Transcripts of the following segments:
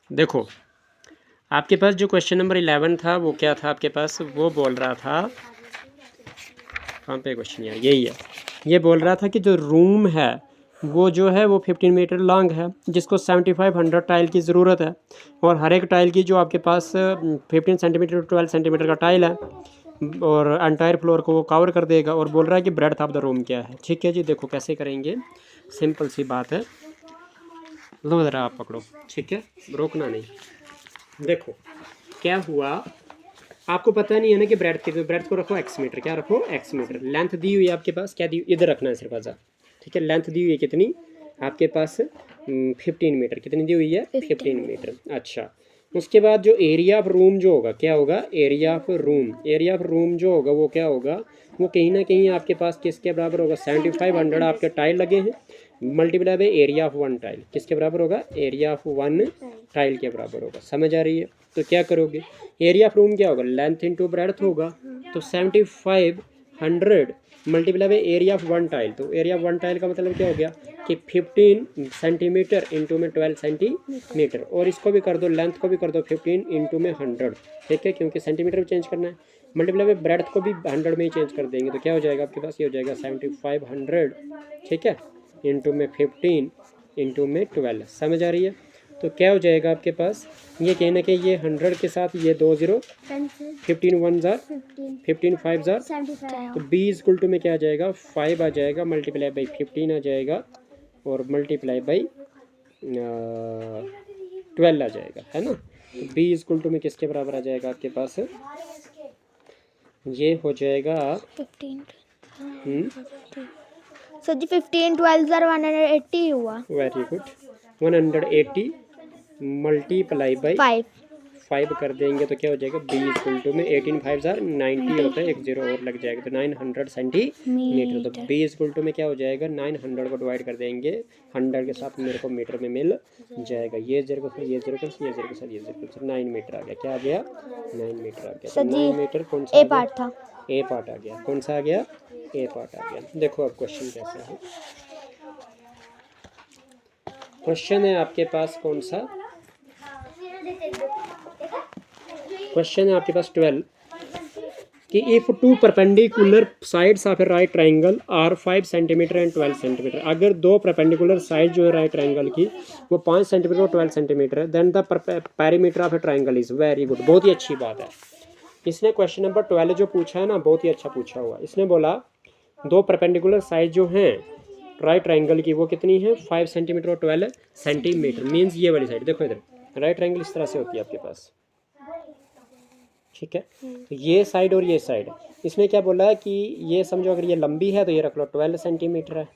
देखो आपके पास जो क्वेश्चन नंबर 11 था वो क्या था आपके पास, वो बोल रहा था, कहाँ पे क्वेश्चन यार, यही है। ये बोल रहा था कि जो रूम है वो जो है वो 15 मीटर लॉन्ग है, जिसको 7500 टाइल की ज़रूरत है, और हर एक टाइल की जो आपके पास 15 सेंटीमीटर 12 सेंटीमीटर का टाइल है, और एंटायर फ्लोर को वो कवर कर देगा। और बोल रहा है कि ब्रेडथ ऑफ द रूम क्या है। ठीक है जी, देखो कैसे करेंगे, सिंपल सी बात है। लो ज़रा आप पकड़ो, ठीक है, रोकना नहीं। देखो क्या हुआ, आपको पता नहीं है ना कि ब्रेड की, ब्रेड को रखो एक्स मीटर, क्या रखो एक्स मीटर। लेंथ दी हुई है आपके पास, क्या दी, इधर रखना है सिर्फ आजा, ठीक है। लेंथ दी हुई है कितनी आपके पास, 15 मीटर। कितनी दी हुई है, 15 मीटर। अच्छा, उसके बाद जो एरिया ऑफ रूम जो होगा, क्या होगा, area of room, area of room जो होगा वो क्या होगा, वो कहीं ना कहीं आपके पास किसके बराबर होगा, 7500 आपके टाइल लगे हैं multiply by area of one tile, किसके बराबर होगा, एरिया ऑफ वन टाइल के बराबर होगा। समझ आ रही है। तो क्या करोगे, एरिया ऑफ रूम क्या होगा, लेंथ इंटू ब्रेड्थ होगा, तो 7500 multiply by area of one tile. तो एरिया ऑफ वन टाइल का मतलब क्या हो गया कि 15 सेंटीमीटर इंटू में 12 सेंटीमीटर, और इसको भी कर दो, लेंथ को भी कर दो 15 इंटू में 100, ठीक है, क्योंकि सेंटीमीटर में चेंज करना है। मल्टीप्लाई बाई ब्रेड्थ को भी 100 में ही चेंज कर देंगे, तो क्या हो जाएगा आपके पास, ये हो जाएगा 7500, ठीक है, इंटू में 15 इंटू में 12। समझ आ रही है। तो क्या हो जाएगा आपके पास, ये कहना कि ये 100 के साथ ये 2 0, 15 1 जार, 15 5 जार, तो b इक्वल टू में क्या आ जाएगा, 5 आ जाएगा, मल्टीप्लाई बाई 15 आ जाएगा, और मल्टीप्लाई बाई 12 आ जाएगा, है ना। तो b इक्वल टू में किसके बराबर आ जाएगा आपके पास, ये हो जाएगा 15 सर जी 15 12 180 हुआ। वेरी गुड, 180 मल्टीप्लाई बाई 5 कर देंगे तो क्या हो जाएगा, b इक्वल टू में 18 5 जार 90 होता है, एक जीरो और लग जाएगा, तो 900 सेंटीमीटर। तो b इक्वल टू में क्या हो जाएगा, 900 को डिवाइड कर देंगे 100 के साथ, मेरे को मीटर में मिल जाएगा। ये जीरो को ये जीरो को ये जीरो के साथ ये जीरो को 9 मीटर आ गया। क्या आ गया, 9 मीटर आ गया। तो 9 मीटर कौन सा ए पार्ट था, ए पार्ट आ गया। कौन सा आ गया, ए पार्ट आ गया। देखो अब क्वेश्चन कैसा है। क्वेश्चन है आपके पास कौन सा, क्वेश्चन है आपके पास 12 कि if two perpendicular sides of a right triangle are 5 centimetre and 12 centimetre, अगर दो परपेंडिकुलर साइड जो है राइट ट्रायंगल की वो 5 सेंटीमीटर और 12 सेंटीमीटर है, then the perimeter of a triangle is, very good, बहुत ही अच्छी बात है। इसने क्वेश्चन नंबर 12 जो पूछा है ना, बहुत ही अच्छा पूछा हुआ। इसने बोला दो परपेंडिकुलर साइड जो हैं राइट ट्रायंगल की वो कितनी है, 5 सेंटीमीटर और 12 सेंटीमीटर। मीन्स ये वाली साइड देखो, इधर राइट ट्रायंगल इस तरह से होती है आपके पास, ठीक है। तो ये साइड और ये साइड, इसमें क्या बोला है कि ये समझो अगर ये लंबी है तो ये रख लो 12 सेंटीमीटर है,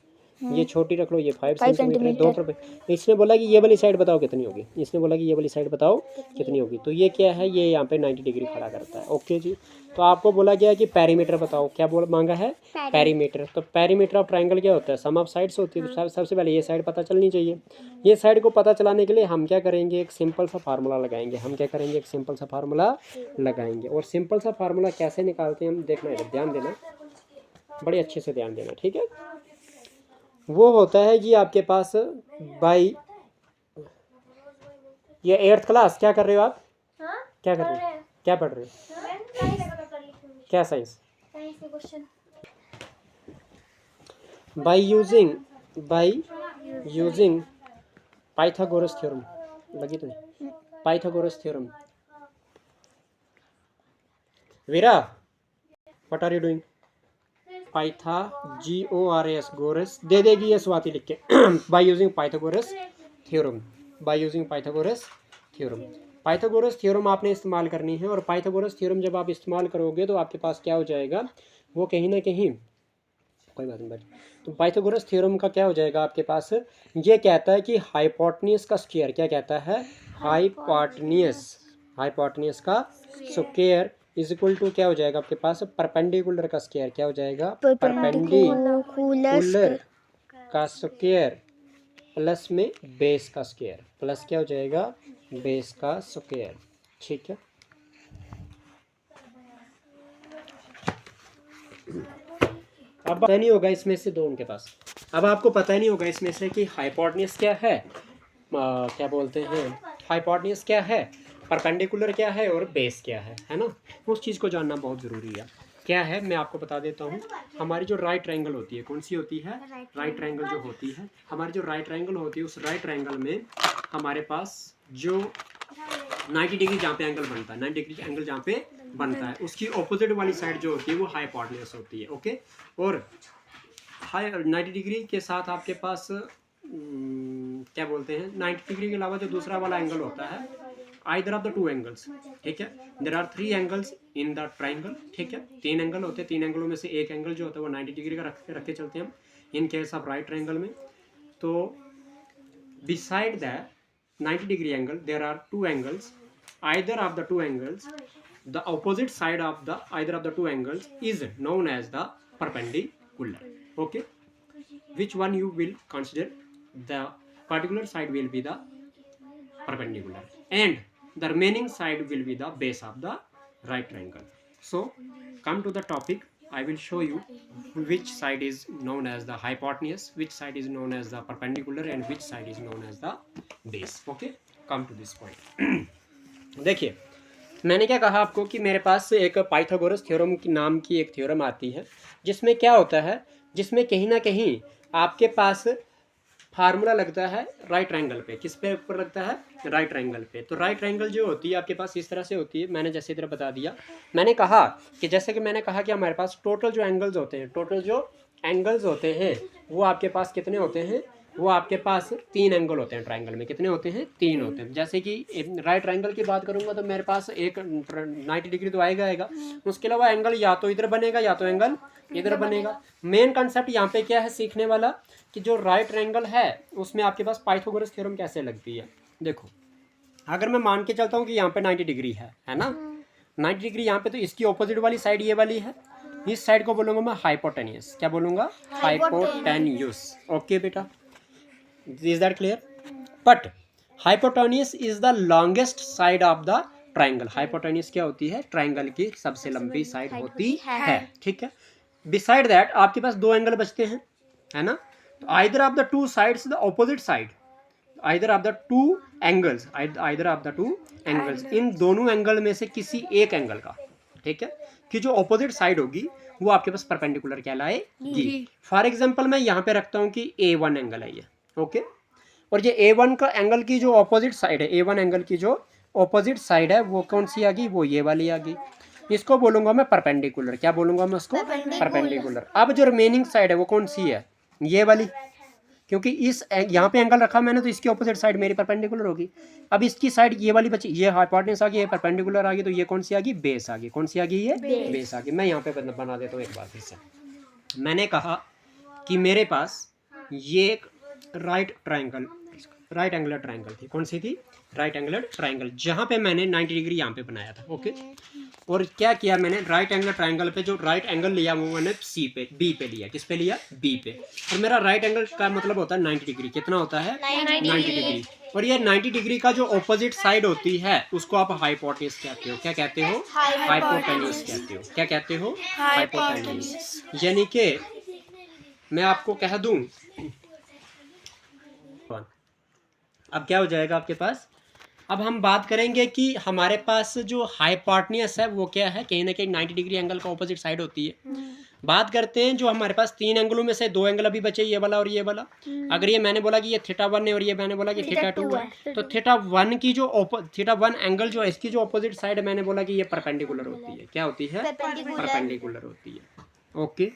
ये छोटी रख लो ये 5 सेंटीमीटर है, दो पर। इसने बोला कि ये वाली साइड बताओ कितनी होगी, इसने बोला कि ये वाली साइड बताओ कितनी होगी। तो ये क्या है, ये यहाँ पे 90 डिग्री खड़ा करता है। ओके जी। तो आपको बोला गया कि पेरीमीटर बताओ, क्या बोल मांगा है, पेरीमीटर। तो पेरीमीटर ऑफ ट्रायंगल क्या होता है, सम ऑफ साइड्स होती है। तो सबसे पहले ये साइड पता चलनी चाहिए। ये साइड को पता चलाने के लिए हम क्या करेंगे, एक सिंपल सा फार्मूला लगाएंगे। हम क्या करेंगे, एक सिंपल सा फार्मूला लगाएंगे। और सिंपल सा फार्मूला कैसे निकालते हैं हम देखना, इधर ध्यान देना, बड़े अच्छे से ध्यान देना, ठीक है। वो होता है जी आपके पास बाई, ये 8th क्लास, क्या कर रहे हो आप, क्या कर रहे हो, क्या पढ़ रहे हो, क्या science, by using Pythagoras theorem, लगी तो नहीं, Pythagoras theorem. Veera what are you doing, पाइथा GORS गोरस दे देगी ये स्वाति लिख के by using Pythagoras theorem, by using Pythagoras theorem. Pythagoras theorem आपने इस्तेमाल करनी है, और पाइथागोरस थ्योरम जब आप इस्तेमाल करोगे तो आपके पास क्या हो जाएगा, वो कहीं ना कहीं, कोई बात नहीं भाई। तो पाइथागोरस थ्योरम का क्या हो जाएगा आपके पास, ये कहता है कि हाइपोटेन्यूज का स्क्वायर, क्या कहता है, हाइपोटेन्यूज का स्क्वायर इज इक्वल टू क्या हो जाएगा आपके पास, परपेंडिकुलर का स्क्वायर। क्या हो जाएगा, परपेंडिकुलर का स्क्वायर प्लस में बेस का स्क्वायर, प्लस क्या हो जाएगा, बेस का स्क्वायर, ठीक है। अब पता नहीं होगा इसमें से दो उनके पास, अब आपको पता नहीं होगा इसमें से कि हाइपोटेन्यूज क्या है, क्या बोलते हैं, हाइपोटेन्यूज क्या है, परपेंडिकुलर क्या है और बेस क्या है ना, उस चीज़ को जानना बहुत ज़रूरी है। क्या है मैं आपको बता देता हूँ। हमारी जो राइट ट्रायंगल होती है, कौन सी होती है, राइट ट्रायंगल जो होती है, हमारी जो राइट ट्रायंगल होती है, उस राइट ट्रायंगल में हमारे पास जो 90 डिग्री जहाँ पे एंगल बनता है, 90 डिग्री एंगल जहाँ पे बनता है, उसकी ऑपोजिट वाली साइड जो होती है वो हाइपोटेन्यूज होती है। ओके, और 90 डिग्री के साथ आपके पास क्या बोलते हैं, 90 डिग्री के अलावा जो दूसरा वाला एंगल होता है, either of the two angles, ठीक है, there are 3 angles in the triangle, ठीक है, 3 एंगल होते हैं, 3 एंगलों में से एक एंगल जो होता है वो 90 डिग्री का रख के चलते हैं हम in case of right triangle में। तो beside that 90 degree angle there are 2 angles, either of the 2 angles the opposite side of the either of the two angles is known as the perpendicular. Okay, which one you will consider, the particular side will be the perpendicular and the remaining side will be the base of the right triangle. So come to the topic, I will show you which side is known as the hypotenuse, which side is known as the perpendicular and which side is known as the base. Okay, come to this point. देखिए मैंने क्या कहा आपको कि मेरे पास एक Pythagoras theorem की नाम की एक थ्योरम आती है, जिसमें क्या होता है, जिसमें कहीं ना कहीं आपके पास फार्मूला लगता है राइट ट्रायंगल पे। किस पे ऊपर लगता है, राइट ट्रायंगल पे। तो राइट ट्रायंगल जो होती है आपके पास इस तरह से होती है, मैंने जैसे इधर बता दिया। मैंने कहा कि जैसे कि मैंने कहा कि हमारे पास टोटल जो एंगल्स होते हैं, टोटल जो एंगल्स होते हैं वो आपके पास कितने होते हैं, वो आपके पास 3 एंगल होते हैं ट्रायंगल में। कितने होते हैं, 3 होते हैं। जैसे कि राइट ट्रायंगल की बात करूंगा तो मेरे पास एक 90 डिग्री तो आएगा, उसके अलावा एंगल या तो इधर बनेगा या तो एंगल इधर बनेगा। मेन कंसेप्ट यहाँ पे क्या है सीखने वाला, कि जो राइट ट्रायंगल है उसमें आपके पास पाइथागोरस थ्योरम कैसे लगती है। देखो अगर मैं मान के चलता हूँ कि यहाँ पे 90 डिग्री है ना, 90 डिग्री यहाँ पे, तो इसकी ऑपोजिट वाली साइड ये वाली है, इस साइड को बोलूँगा मैं हाइपोटेन्यूज। क्या बोलूँगा, हाइपोटेन्यूज। ओके बेटा, is that clear? But hypotenuse is the longest side of the triangle. hypotenuse क्या होती है, ट्रायंगल की सबसे लंबी साइड होती है, ठीक है। बिसाइड दैट आपके पास 2 एंगल बचते हैं, है ना। तो either of the 2 sides the opposite side, either of the 2 angles, either of the 2 angles, इन दोनों एंगल में से किसी एक एंगल का, ठीक है, कि जो ऑपोजिट साइड होगी वो आपके पास परपेंडिकुलर कहलाएगी। फॉर एग्जांपल मैं यहाँ पे रखता हूँ कि A1 एंगल है ये, ओके, और ये A1 का एंगल की जो ऑपोजिट साइड है, A1 एंगल की जो ऑपोजिट साइड है वो कौन सी आ गई, वो ये वाली आ गई। इसको बोलूंगा मैं परपेंडिकुलर। क्या बोलूंगा मैं उसको, परपेंडिकुलर। अब जो रिमेनिंग साइड है वो कौन सी है, ये वाली, क्योंकि इस यहाँ पे एंगल रखा मैंने तो इसकी ऑपोजिट साइड मेरी परपेंडिकुलर होगी। अब इसकी साइड ये वाली बची, ये हाइपोटेन्यूज आ गई, ये परपेंडिकुलर आ गई, तो ये कौन सी आ गई, बेस आ गई। कौन सी आ गई, ये बेस आ गई। मैं यहाँ पे बना देता हूँ एक बार फिर से। मैंने कहा कि मेरे पास ये एक राइट एंगुलर ट्रायंगल थी। कौन सी थी, राइट एंगुलर ट्रायंगल, जहाँ पे मैंने 90 डिग्री यहाँ पे बनाया था, ओके। और क्या किया मैंने, राइट एंगुलर ट्रायंगल पे जो राइट एंगल लिया वो मैंने बी पे लिया। किस पे लिया, बी पे। और मेरा राइट एंगल का मतलब होता है 90 डिग्री। कितना होता है, 90 डिग्री। और ये 90 डिग्री का जो ऑपोजिट साइड होती है उसको आप हाइपोटेन्यूज कहते हो। क्या कहते हो, हाइपोटेन्यूज कहते हो। क्या कहते हो, हाइपोटेन्यूज। यानी कि मैं आपको कह दूं, अब क्या हो जाएगा आपके पास, अब हम बात करेंगे कि हमारे पास जो हाइपोटेन्यूज है वो क्या है, कहीं ना कहीं 90 डिग्री एंगल का ऑपोजिट साइड होती है। बात करते हैं जो हमारे पास 3 एंगलों में से 2 एंगल अभी बचे, ये वाला और ये वाला। अगर ये मैंने बोला कि ये θ1 है और ये मैंने बोला कि θ2 है, तो θ1 की जो θ1 एंगल जो है इसकी जो ऑपोजिट साइड मैंने बोला कि ये परपेंडिकुलर होती है। क्या होती है, परपेंडिकुलर होती है, ओके।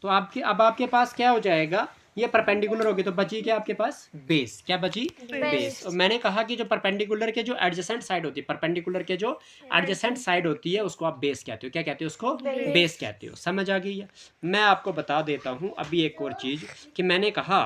तो अब आपके पास क्या हो जाएगा, ये परपेंडिकुलर होगी तो बची क्या आपके पास, बेस। क्या बची, बेस। और मैंने कहा कि जो परपेंडिकुलर के जो एडजेसेंट साइड होती है, परपेंडिकुलर के जो एडजेसेंट साइड होती है उसको आप बेस कहते हो। क्या कहते हो उसको, बेस कहते हो। समझ आ गई है। मैं आपको बता देता हूँ अभी एक और चीज़, कि मैंने कहा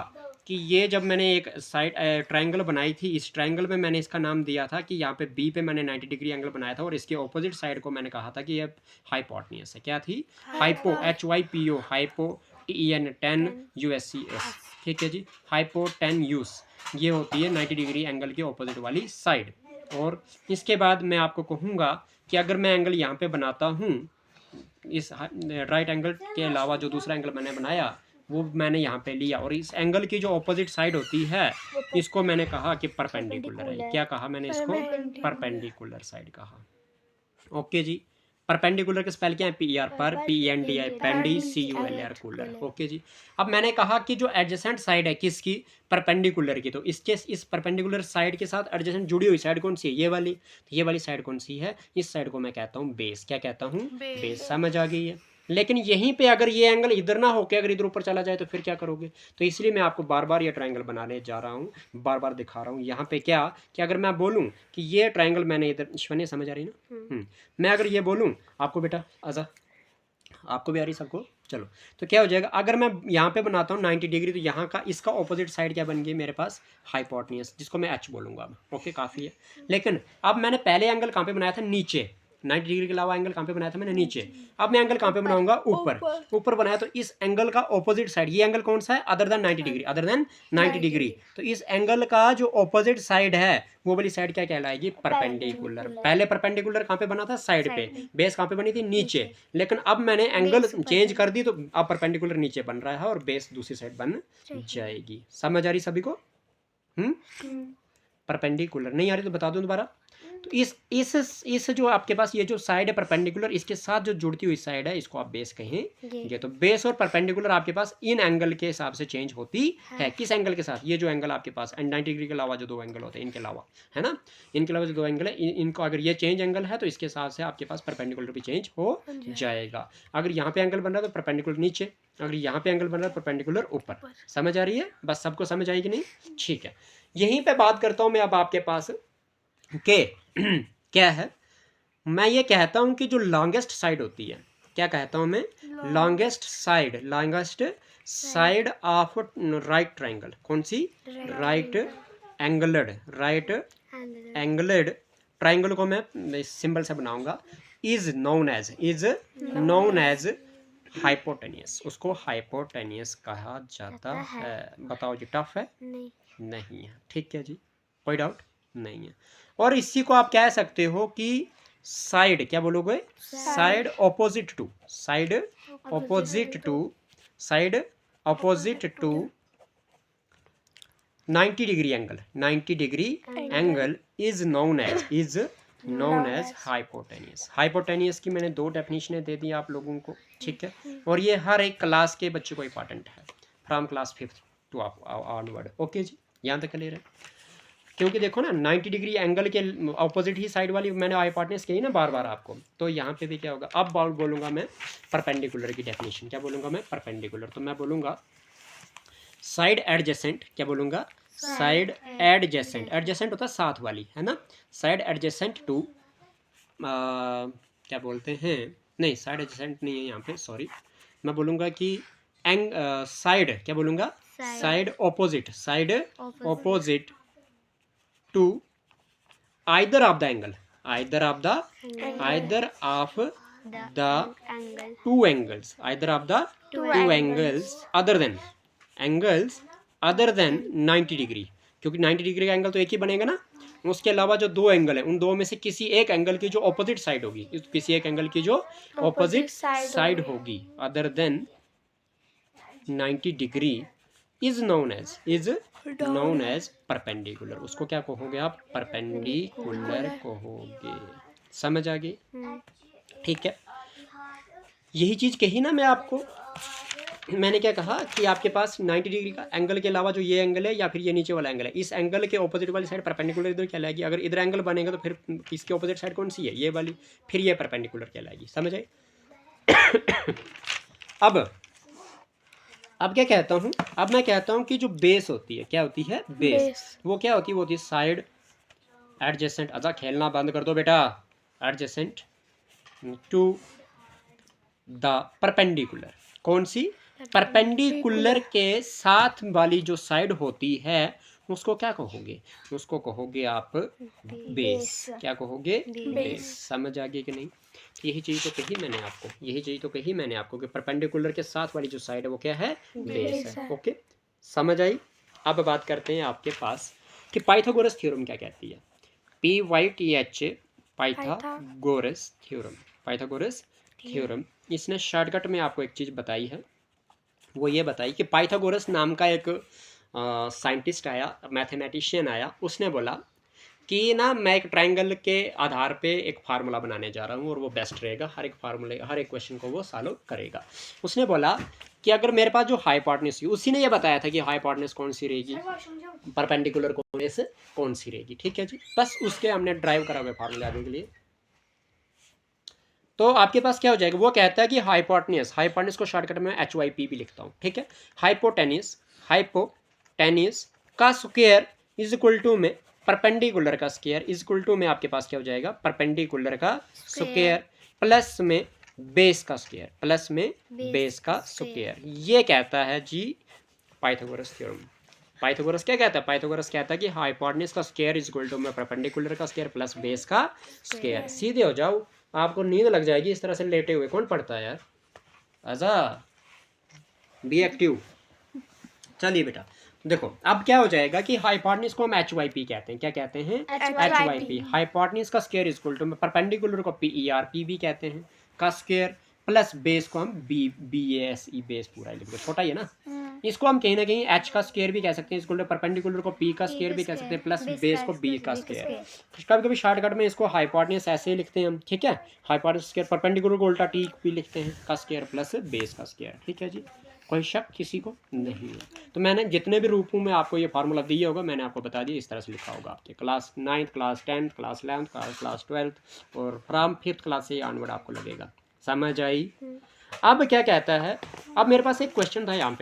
कि ये जब मैंने एक साइड ट्रायंगल बनाई थी, इस ट्रायंगल में मैंने इसका नाम दिया था कि यहाँ पे बी पे मैंने 90 डिग्री एंगल बनाया था, और इसके ऑपोजिट साइड को मैंने कहा था कि ये हाइपोटेन्यूज है। क्या थी, hypo, HYPO, hypo TEN 10 USCS, ठीक है जी, हाइपोटेन्यूज। ये होती है 90 डिग्री एंगल के ऑपोजिट वाली साइड। और इसके बाद मैं आपको कहूँगा कि अगर मैं एंगल यहाँ पे बनाता हूँ, इस राइट एंगल के अलावा जो दूसरा एंगल मैंने बनाया वो मैंने यहाँ पे लिया, और इस एंगल की जो ऑपोजिट साइड होती है इसको मैंने कहा कि परपेंडिकुलर है। क्या कहा मैंने इसको? परपेंडिकुलर साइड कहा। ओके जी। परपेंडिकुलर के स्पेल क्या है? पी आर, पर, PENDI, पेंडी, CULR, कूलर। ओके जी। अब मैंने कहा कि जो एडजेसेंट साइड है किसकी? परपेंडिकुलर की, तो इसके इस परपेंडिकुलर साइड के साथ एडजेसेंट जुड़ी हुई साइड कौन सी है? ये वाली। तो ये वाली साइड कौन सी है? इस साइड को मैं कहता हूँ बेस। क्या कहता हूँ? बेस। समझ आ गई है। लेकिन यहीं पे अगर ये एंगल इधर ना होके अगर इधर ऊपर चला जाए तो फिर क्या करोगे? तो इसलिए मैं आपको बार बार ये ट्रायंगल बनाने जा रहा हूँ, बार बार दिखा रहा हूँ। यहाँ पे क्या कि अगर मैं बोलूँ कि ये ट्रायंगल मैंने इधर, ईश्वनी समझ आ रही है ना? मैं अगर ये बोलूँ आपको, बेटा आजा, आपको भी आ रही सबको, चलो। तो क्या हो जाएगा अगर मैं यहाँ पे बनाता हूँ 90 डिग्री, तो यहाँ का इसका ऑपोजिट साइड क्या बन गई मेरे पास? हाइपोटेन्यूस, जिसको मैं H बोलूँगा अब। ओके, काफ़ी है। लेकिन अब मैंने पहले एंगल कहाँ पे बनाया था? नीचे। 90 डिग्री के अलावा एंगल कहाँ पे बनाया था मैंने? नीचे। अब मैं एंगल कहाँ पे बनाऊंगा? ऊपर। ऊपर बनाया, तो इस एंगल का ऑपोजिट साइड, ये एंगल कौन सा है? Other than 90 degree, other than 90 degree. तो इस एंगल का जो ऑपोजिट साइड है वो वाली साइड क्या कहलाएगी? परपेंडिकुलर। पहले परपेंडिकुलर कहाँ पे बना था? साइड पे। बेस कहाँ पे बनी थी? नीचे। लेकिन अब मैंने एंगल चेंज कर दी, तो अब परपेंडिकुलर नीचे बन रहा है और बेस दूसरी साइड बन जाएगी। समझ आ रही सभी को? परपेंडिकुलर नहीं आ रही तो बता दूं दोबारा। तो इस जो आपके पास ये जो साइड है परपेंडिकुलर, इसके साथ जो जुड़ती हुई साइड है इसको आप बेस कहेंगे। तो बेस और परपेंडिकुलर आपके पास इन एंगल के हिसाब से चेंज होती है। किस एंगल के साथ? ये जो एंगल आपके पास 90 डिग्री के अलावा जो दो एंगल होते हैं इनके अलावा, है ना, इनके अलावा जो दो एंगल है इनको अगर ये चेंज एंगल है तो इसके हिसाब से आपके पास परपेंडिकुलर भी चेंज हो जाएगा। अगर यहाँ पे एंगल बन रहा है तो परपेंडिकुलर नीचे, अगर यहाँ पे एंगल बन रहा है परपेंडिकुलर ऊपर। समझ आ रही है? बस सबको समझ आएगी नहीं? ठीक है। यहीं पे बात करता हूँ मैं अब आपके पास के क्या है, मैं ये कहता हूं कि जो लॉन्गेस्ट साइड होती है, क्या कहता हूं मैं? Longest side of right triangle. कौन सी? राइट एंगल्ड ट्रायंगल को मैं सिंबल से बनाऊंगा। Is known as hypotenuse. उसको हाइपोटेनियस कहा जाता है। बताओ जी, टफ है? नहीं है। ठीक है जी, कोई डाउट नहीं है। और इसी को आप कह सकते हो कि साइड, क्या बोलोगे? Side opposite to 90 degree angle. 90 degree angle is known as hypotenuse. Hypotenuse की मैंने 2 डेफिनेशनें दे दी आप लोगों को, ठीक है। और ये हर एक क्लास के बच्चे को इंपॉर्टेंट है, from class 5th to onward. Okay जी, यहाँ तक क्लियर है? क्योंकि देखो ना 90 डिग्री एंगल के ऑपोजिट ही साइड वाली मैंने हाइपोटेन्यूस कही ना बार बार आपको, तो यहाँ पे भी क्या होगा? अब बोलूँगा मैं परपेंडिकुलर की डेफिनेशन। क्या बोलूँगा मैं? परपेंडिकुलर। तो मैं बोलूँगा साइड एडजेसेंट। क्या बोलूँगा? Side adjacent. एडजेसेंट होता है साथ वाली, है ना। साइड एडजेसेंट टू क्या बोलते हैं, नहीं साइड एडजेसेंट नहीं है यहाँ पे, सॉरी। मैं बोलूँगा कि साइड, क्या बोलूँगा? Side opposite to either of the angle, either of the two angles other than 90 degree. क्योंकि 90 डिग्री का एंगल तो एक ही बनेगा ना, उसके अलावा जो दो एंगल है उन दो में से किसी एक एंगल की जो ऑपोजिट साइड होगी, किसी एक एंगल की जो ऑपोजिट साइड होगी other than 90 degree is known as perpendicular. उसको क्या कहोगे आप? परपेंडिकुलर कहोगे। समझ आ गई? ठीक है। यही चीज कही ना मैं आपको। मैंने क्या कहा कि आपके पास 90 डिग्री का एंगल के अलावा जो ये एंगल है या फिर ये नीचे वाला एंगल है, इस एंगल के ऑपोजिट वाली साइड परपेंडिकुलर इधर कहलाएगी। अगर इधर एंगल बनेगा तो फिर इसके ऑपोजिट साइड कौन सी है? ये वाली, फिर ये परपेंडिकुलर कहलाएगी। समझ आई? अब क्या कहता हूँ? अब मैं कहता हूँ कि जो बेस होती है, क्या होती है? बेस। वो क्या होती है? वो होती है साइड एडजेसेंट। अच्छा खेलना बंद कर दो बेटा। Adjacent to the perpendicular. कौन सी? परपेंडिकुलर के साथ वाली जो साइड होती है उसको क्या कहोगे? उसको कहोगे आप बेस। क्या कहोगे? बेस। समझ आ गई कि नहीं? यही चीज़ तो कही मैंने आपको कि परपेंडिकुलर के साथ वाली जो साइड है वो क्या है? बेस है। ओके, समझ आई? अब बात करते हैं आपके पास कि पाइथागोरस थ्योरम क्या कहती है। PYTH Pythagoras theorem. इसने शॉर्टकट में आपको एक चीज़ बताई है वो ये बताई कि पाइथागोरस नाम का एक साइंटिस्ट आया, मैथमेटिशियन आया, उसने बोला कि ना मैं एक ट्रायंगल के आधार पे एक फार्मूला बनाने जा रहा हूँ और वो बेस्ट रहेगा, हर एक फार्मूले हर एक क्वेश्चन को वो सॉल्व करेगा। उसने बोला कि अगर मेरे पास जो हाइपोटेन्यूज, उसी ने ये बताया था कि हाइपोटेन्यूज कौन सी रहेगी, परपेंडिकुलर कौन सी रहेगी, ठीक है जी। बस उसके हमने ड्राइव करा हुआ फार्मूला आगे के लिए। तो आपके पास क्या हो जाएगा, वो कहता है कि हाइपोटेन्यूज को शॉर्टकट में HYP भी लिखता हूँ, ठीक है। हाइपोटेन्यूज का स्क्वायर इज इक्वल टू में परपेंडिकुलर का स्क्वायर इज इक्वल टू में आपके पास क्या हो जाएगा, परपेंडिकुलर का स्क्वायर प्लस में बेस का स्क्वायर, प्लस में बेस का स्क्वायर। ये कहता है जी पाइथागोरस थ्योरम। पाइथागोरस क्या कहता है, पाइथागोरस कहता है कि हाइपोटेन्यूज का स्क्वायर इज इक्वल टू में परपेंडिकुलर का स्क्वायर प्लस बेस का स्क्वायर। सीधे हो जाओ, आपको नींद लग जाएगी इस तरह से लेटे हुए। कौन पढ़ता है यार, आजा बी एक्टिव। चलिए बेटा देखो, अब क्या हो जाएगा कि हाइपोटेन्यूज को हम HYP कहते हैं। क्या कहते हैं, HYP। हाइपोटेन्यूज का स्क्वायर इज इक्वल टू में परपेंडिकुलर को PER भी कहते हैं का स्क्वायर प्लस बेस को हम BASE, बेस पूरा लिख दो, छोटा ही है ना। इसको हम कहीं ना कहीं H का स्क्वायर भी कह सकते हैं, इसको परपेंडिकुलर को P का स्क्वायर भी कह सकते हैं, प्लस बेस को B का स्क्वायर। कभी कभी शॉर्टकट में इसको हाइपोटेन्यूज ऐसे ही लिखते हैं हम, ठीक है। हाइपोटेन्यूज स्क्वायर परपेंडिकुलर को उल्टा T भी लिखते हैं का स्क्वायर प्लस बेस का स्क्वायर, ठीक है जी। कोई शक किसी को नहीं है। तो मैंने जितने भी रूपों में आपको ये फार्मूला दिया होगा मैंने आपको बता दिया, इस तरह से लिखा होगा आपके class 9th, class 10th, class 11th, class 12th और फ्रॉम 5th क्लास से ऑनवर्ड आपको लगेगा। समझ आई। अब क्या कहता है, अब मेरे पास एक क्वेश्चन था यहाँ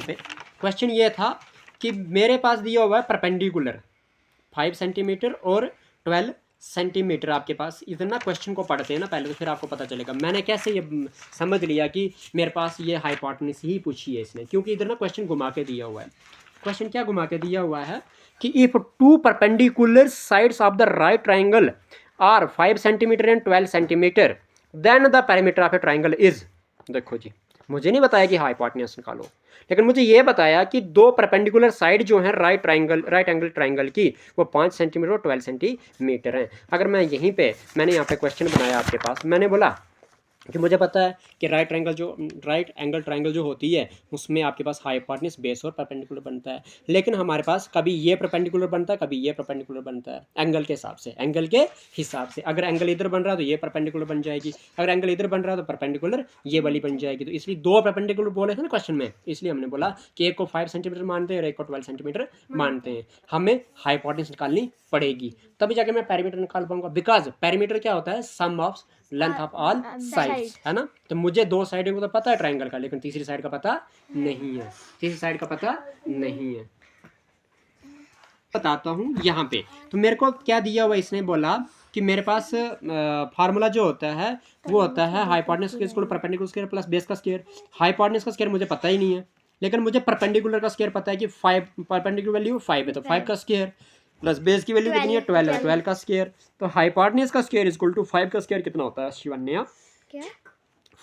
पे, क्वेश्चन ये था कि मेरे पास दिया हुआ है परपेंडिकुलर 5 सेंटीमीटर और 12 सेंटीमीटर। आपके पास इतना क्वेश्चन को पढ़ते हैं ना पहले, तो फिर आपको पता चलेगा मैंने कैसे ये समझ लिया कि मेरे पास ये हाइपोटेन्यूज ही पूछी है इसने, क्योंकि इधर ना क्वेश्चन घुमा के दिया हुआ है। क्वेश्चन क्या घुमा के दिया हुआ है कि if two perpendicular sides of the right triangle are 5 centimetre and 12 centimetre then the perimeter of a triangle is. देखो जी, मुझे नहीं बताया कि हाइपोटेन्यूज निकालो, लेकिन मुझे ये बताया कि दो परपेंडिकुलर साइड जो है राइट एंगल ट्राइंगल की वो 5 सेंटीमीटर और 12 सेंटीमीटर हैं। अगर मैं यहीं पे मैंने यहाँ पे क्वेश्चन बनाया आपके पास, मैंने बोला कि मुझे पता है कि राइट एंगल ट्राइंगल जो होती है उसमें आपके पास हाइपोटेन्यूज, बेस और परपेंडिकुलर बनता है, लेकिन हमारे पास कभी ये परपेंडिकुलर बनता है कभी ये परपेंडिकुलर बनता है एंगल के हिसाब से। अगर एंगल इधर बन रहा है तो ये परपेंडिकुलर बन जाएगी, अगर एंगल इधर बन रहा है तो परपेंडिकुलर ये वाली बन जाएगी। तो इसलिए दो परपेंडिकुलर बोले थे ना क्वेश्चन में, इसलिए हमने बोला कि एक को 5 सेंटीमीटर मानते हैं और एक को 12 सेंटीमीटर मानते हैं। हमें हाइपोटेन्यूज निकालनी पड़ेगी तभी जाके मैं पेरीमीटर निकाल पाऊंगा, बिकॉज पेरीमीटर क्या होता है, sum of length of all sides, है ना। तो मुझे दो साइड को तो पता है ट्राइंगल का, लेकिन तीसरी साइड का पता नहीं है। बताता हूँ यहाँ पे। तो मेरे को क्या दिया हुआ, इसने बोला कि मेरे पास फार्मूला जो होता है वो होता है हाइपोटेन्यूज के square perpendicular square plus base का स्क्वायर। हाइपोटेन्यूज का स्क्वायर मुझे पता ही नहीं है, लेकिन मुझे परपेंडिकुलर का स्क्वायर पता है कि 5 परपेंडिकुलर वैल्यू 5 है, तो 5 का स्क्वायर प्लस बेस की वैल्यू कितनी है 12 है, 12 का स्क्वायर। तो हाइपोटेन्यूज का स्क्वायर इज इक्वल टू 5 का स्क्वायर कितना होता है शिवन्या, क्या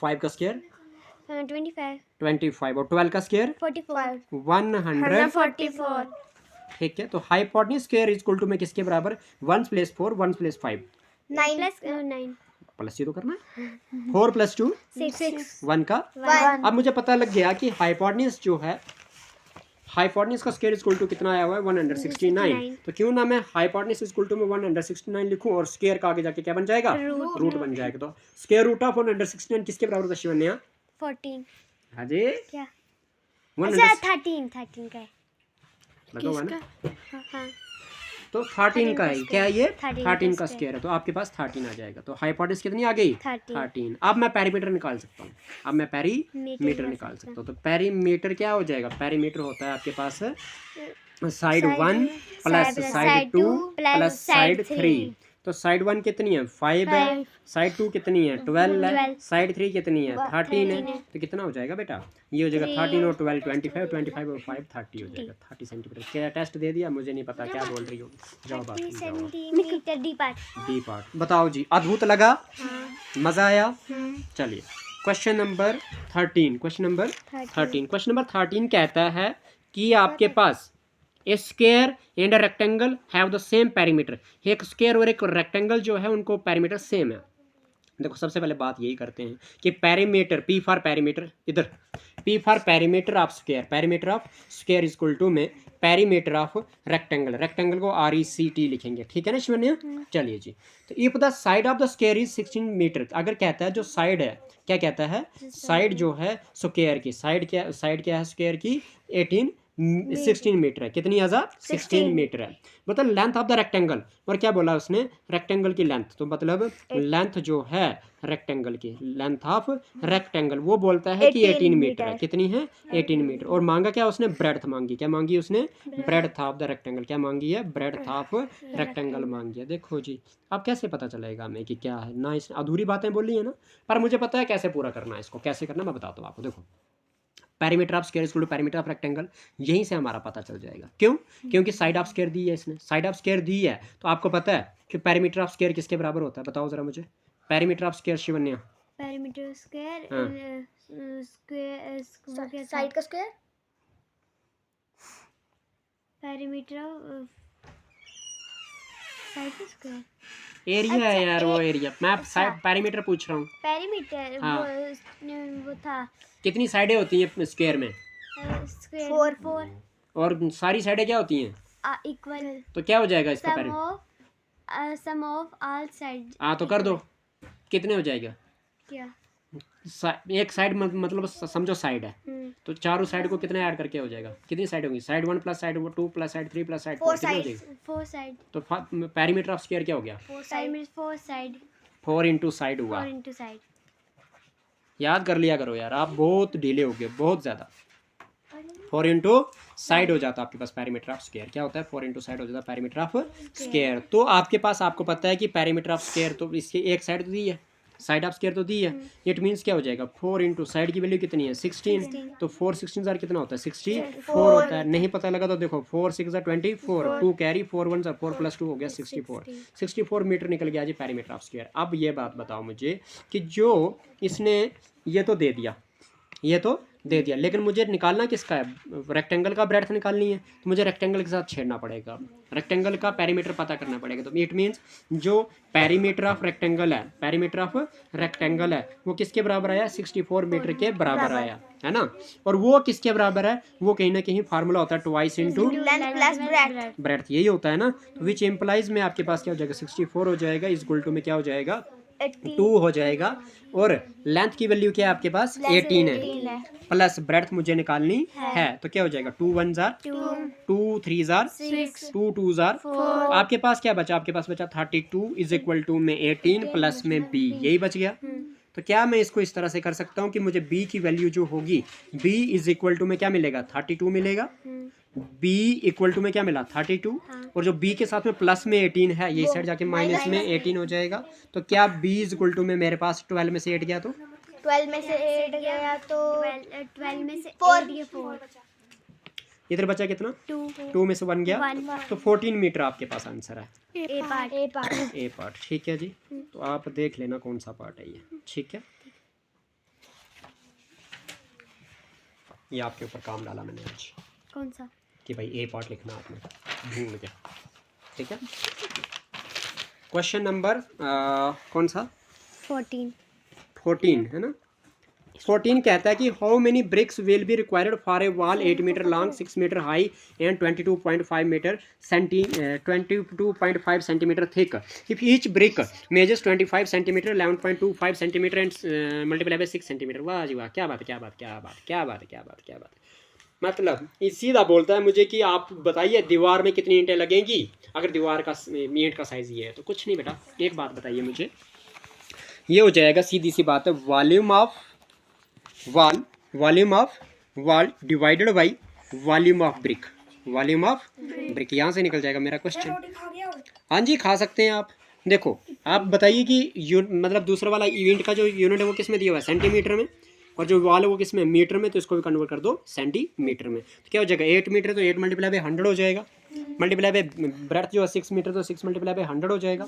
5 का स्क्वायर 25 और 12 का स्क्वायर 45 144। ठीक है, तो hypotenuse square is equal to में किसके बराबर, 1 + 4 1 + 5 9 प्लस ये तो करना है, 4 + 2 6 1 का 1 अब मुझे पता लग गया कि हाइपोटेन्यूज जो है, हाइपोटेन्यूज का स्क्वायर इक्वल टू कितना आया हुआ है 169। तो क्यों ना मैं हाइपोटेन्यूज इक्वल टू में 169 लिखूं और स्क्वायर का आगे जाके क्या बन जाएगा, रूट बन जाएगा। तो स्क्वायर रूट ऑफ 169 किसके बराबर होता है शिवन्या, 14 हाँ जी क्या 100 13 का है लगा हुआ ना, हाँ तो 13 का है क्या, ये 13 13 का का स्क्वायर है, तो आपके पास 13 आ जाएगा। तो हाइपोटेन्यूज कितनी आ गई 13। अब मैं पेरीमीटर निकाल सकता हूँ, पेरीमीटर निकाल सकता हूँ। तो पेरीमीटर क्या हो जाएगा, पेरीमीटर होता है आपके पास side 1 plus side 2 plus side 3। तो साइड 1 कितनी है 5 है, साइड 2 कितनी है 12 है, साइड 3 कितनी है 13 है। तो कितना हो जाएगा बेटा, ये हो जाएगा 13 और 12 25 और 5 30 हो जाएगा 30 सेंटीमीटर। क्या टेस्ट दे दिया, मुझे नहीं पता क्या बोल रही हो, जवाब आप सेंटीमीटर डी पार्ट बताओ जी। अद्भुत लगा, मजा आया। चलिए क्वेश्चन नंबर 13 क्वेश्चन नंबर 13 कहता है कि आपके पास a square and a rectangle have the same perimeter. एक स्क्वायर और एक रेक्टेंगल जो है उनको पेरीमीटर सेम है। देखो सबसे पहले बात यही करते हैं कि पेरीमीटर, पी फॉर पेरीमीटर, इधर P for perimeter of square, perimeter of square is equal to में पेरीमीटर ऑफ रेक्टेंगल, रेक्टेंगल को RECT लिखेंगे, ठीक है ना शिवन्या। चलिए जी, तो if the side of the square is 16 metre, अगर कहता है जो साइड है, क्या कहता है, साइड जो है स्क्वायर की, साइड क्या है स्क्वायर की, 16 मीटर है, कितनी आज़ाद, 16 मीटर है। मतलब लेंथ ऑफ द रेक्टेंगल, और क्या बोला उसने, रेक्टेंगल की लेंथ, तो मतलब लेंथ जो है रेक्टेंगल की, लेंथ ऑफ रेक्टेंगल वो बोलता है कि 18 मीटर है, कितनी है, 18 मीटर। और मांगा क्या उसने, ब्रेडथ मांगी, क्या मांगी उसने, ब्रेडथ ऑफ द रेक्टेंगल, क्या मांगी है, ब्रेडथ ऑफ रेक्टेंगल मांगी है। देखो जी अब कैसे पता चलेगा हमें कि क्या है ना, इस अधूरी बातें बोली है ना, पर मुझे पता है कैसे पूरा करना है इसको, कैसे करना मैं बताता हूँ आपको। देखो perimeter of square equal to perimeter of rectangle, यहीं से हमारा पता चल जाएगा। क्यों, क्योंकि साइड ऑफ स्क्वायर दी है इसने, साइड ऑफ स्क्वायर दी है, तो आपको पता है कि पेरीमीटर ऑफ स्क्वायर किसके बराबर होता है, बताओ जरा मुझे, perimeter of square Shivanya. Perimeter square side का स्क्वायर, पेरीमीटर साइड का स्क्वायर, एरिया है यार, वो एरिया, मैं पेरीमीटर पूछ रहा हूँ। पेरीमीटर हाँ। वो था कितनी साइडें होती हैं स्क्वायर में, स्क्वायर 4 और सारी साइडें क्या होती हैं, इक्वल, तो क्या हो जाएगा इसका सम ऑफ ऑल साइड। हाँ तो कर दो, कितने हो जाएगा, क्या, एक साइड मतलब समझो साइड है, तो चारों साइड को कितने ऐड करके हो जाएगा, कितनी साइड होंगी, side 1 plus side 2 plus side 3 plus side 4, कितनी हो जाएगी, 4 साइड, तो पेरीमीटर ऑफ स्क्वायर क्या हो गया, 4 साइड 4 इंटू साइड हुआ। 4 इंटू साइड। याद कर लिया करो यार, आप बहुत ढीले हो गए बहुत ज़्यादा। 4 इंटू साइड हो जाता है आपके पास पेरीमीटर ऑफ स्क्वायर, क्या होता है, 4 इंटू साइड हो जाता है पेरीमीटर ऑफ स्क्वायर। तो आपके पास, आपको पता है कि पेरीमीटर ऑफ स्क्वायर, तो इसकी एक साइड तो दी है, साइड ऑफ स्क्वायर तो दी है, इट मीन्स क्या हो जाएगा, 4 इंटू साइड की वैल्यू कितनी है, 16, तो 4 16 कितना होता है, 64 होता है। नहीं पता लगा तो देखो 4 6 24, 2 कैरी, 4 1 4 प्लस 2 हो गया 64 मीटर निकल गया जी पेरीमीटर ऑफ स्क्वायर। अब ये बात बताओ मुझे कि जो इसने ये तो दे दिया, ये तो दे दिया, लेकिन मुझे निकालना किसका है, रेक्टेंगल का ब्रेडथ निकालनी है, तो मुझे रेक्टेंगल के साथ छेड़ना पड़ेगा, रेक्टेंगल का पेरीमीटर पता करना पड़ेगा। तो इट मीन्स जो पेरीमीटर ऑफ रेक्टेंगल है, पेरीमीटर ऑफ रेक्टेंगल है वो किसके बराबर आया, 64 मीटर के बराबर आया है ना। और वो किसके बराबर है, वो कहीं ना कहीं फार्मूला होता है twice into length plus breadth, breadth, यही होता है ना। तो विच एम्प्लाइज में आपके पास क्या हो जाएगा, 64 हो जाएगा, इस इक्वल टू में क्या हो जाएगा, 2 हो जाएगा, और लेंथ की वैल्यू क्या है आपके पास, 18 है, प्लस ब्रेडथ मुझे निकालनी है, तो क्या हो जाएगा, 2 1 जार 2 3 जार 2 2 जार, आपके पास क्या बचा, आपके पास बचा 32 इज इक्वल टू में 18 प्लस में b, यही बच गया। तो क्या मैं इसको इस तरह से कर सकता हूँ कि मुझे b की वैल्यू जो होगी, b इज इक्वल टू में क्या मिलेगा, 32 मिलेगा, b इक्वल टू में क्या मिला, 32, और जो b के साथ में प्लस में 18 है, ये साइड जाके माइनस में 18 हो जाएगा। तो क्या b इज इक्वल टू में मेरे पास 12 में से 8 गया, तो 12 में से 8 गया तो 12 में से 4, इधर बचा कितना, 2 2 में से 1 गया, तो 14 मीटर आपके पास आंसर है, ए पार्ट। ए पार्ट, ठीक है जी। तो आप देख लेना कौन सा पार्ट है ये, ठीक है, ये आपके ऊपर काम डाला मैंने आज कौन सा, कि भाई ए पार्ट लिखना आपने भूल गया, ठीक है। क्वेश्चन नंबर कौन सा, 14 है ना। 14 कहता है कि how many bricks will be required for a wall 8 metre long, 6 metre high and 22.5 centimetre thick, if each brick measures 25 centimetre, 11.25 centimetre and multiply by 6 centimetre. वाह जी वाह, क्या बात है, क्या बात, क्या बात, क्या बात, क्या बात, क्या बात। मतलब सीधा बोलता है मुझे कि आप बताइए दीवार में कितनी ईंटें लगेंगी अगर दीवार का ईंट का साइज़ ये है। तो कुछ नहीं बेटा, एक बात बताइए मुझे, ये हो जाएगा सीधी सी बात है, volume of wall divided by volume of brick, volume of brick, यहाँ से निकल जाएगा मेरा क्वेश्चन। हाँ जी खा सकते हैं आप। देखो आप बताइए कि मतलब दूसरा वाला यूनिट का जो यूनिट है वो किस में दिया हुआ है, सेंटीमीटर में, और जो वॉल है वो किस में, मीटर में, तो इसको भी कन्वर्ट कर दो सेंटीमीटर में। तो क्या हो जाएगा, 8 मीटर तो 8 मल्टीप्लाई बाई 100 हो जाएगा, मल्टीप्लाई बाई ब्रेथ जो है 6 मीटर तो 6 मल्टीप्लाई बाई 100 हो जाएगा,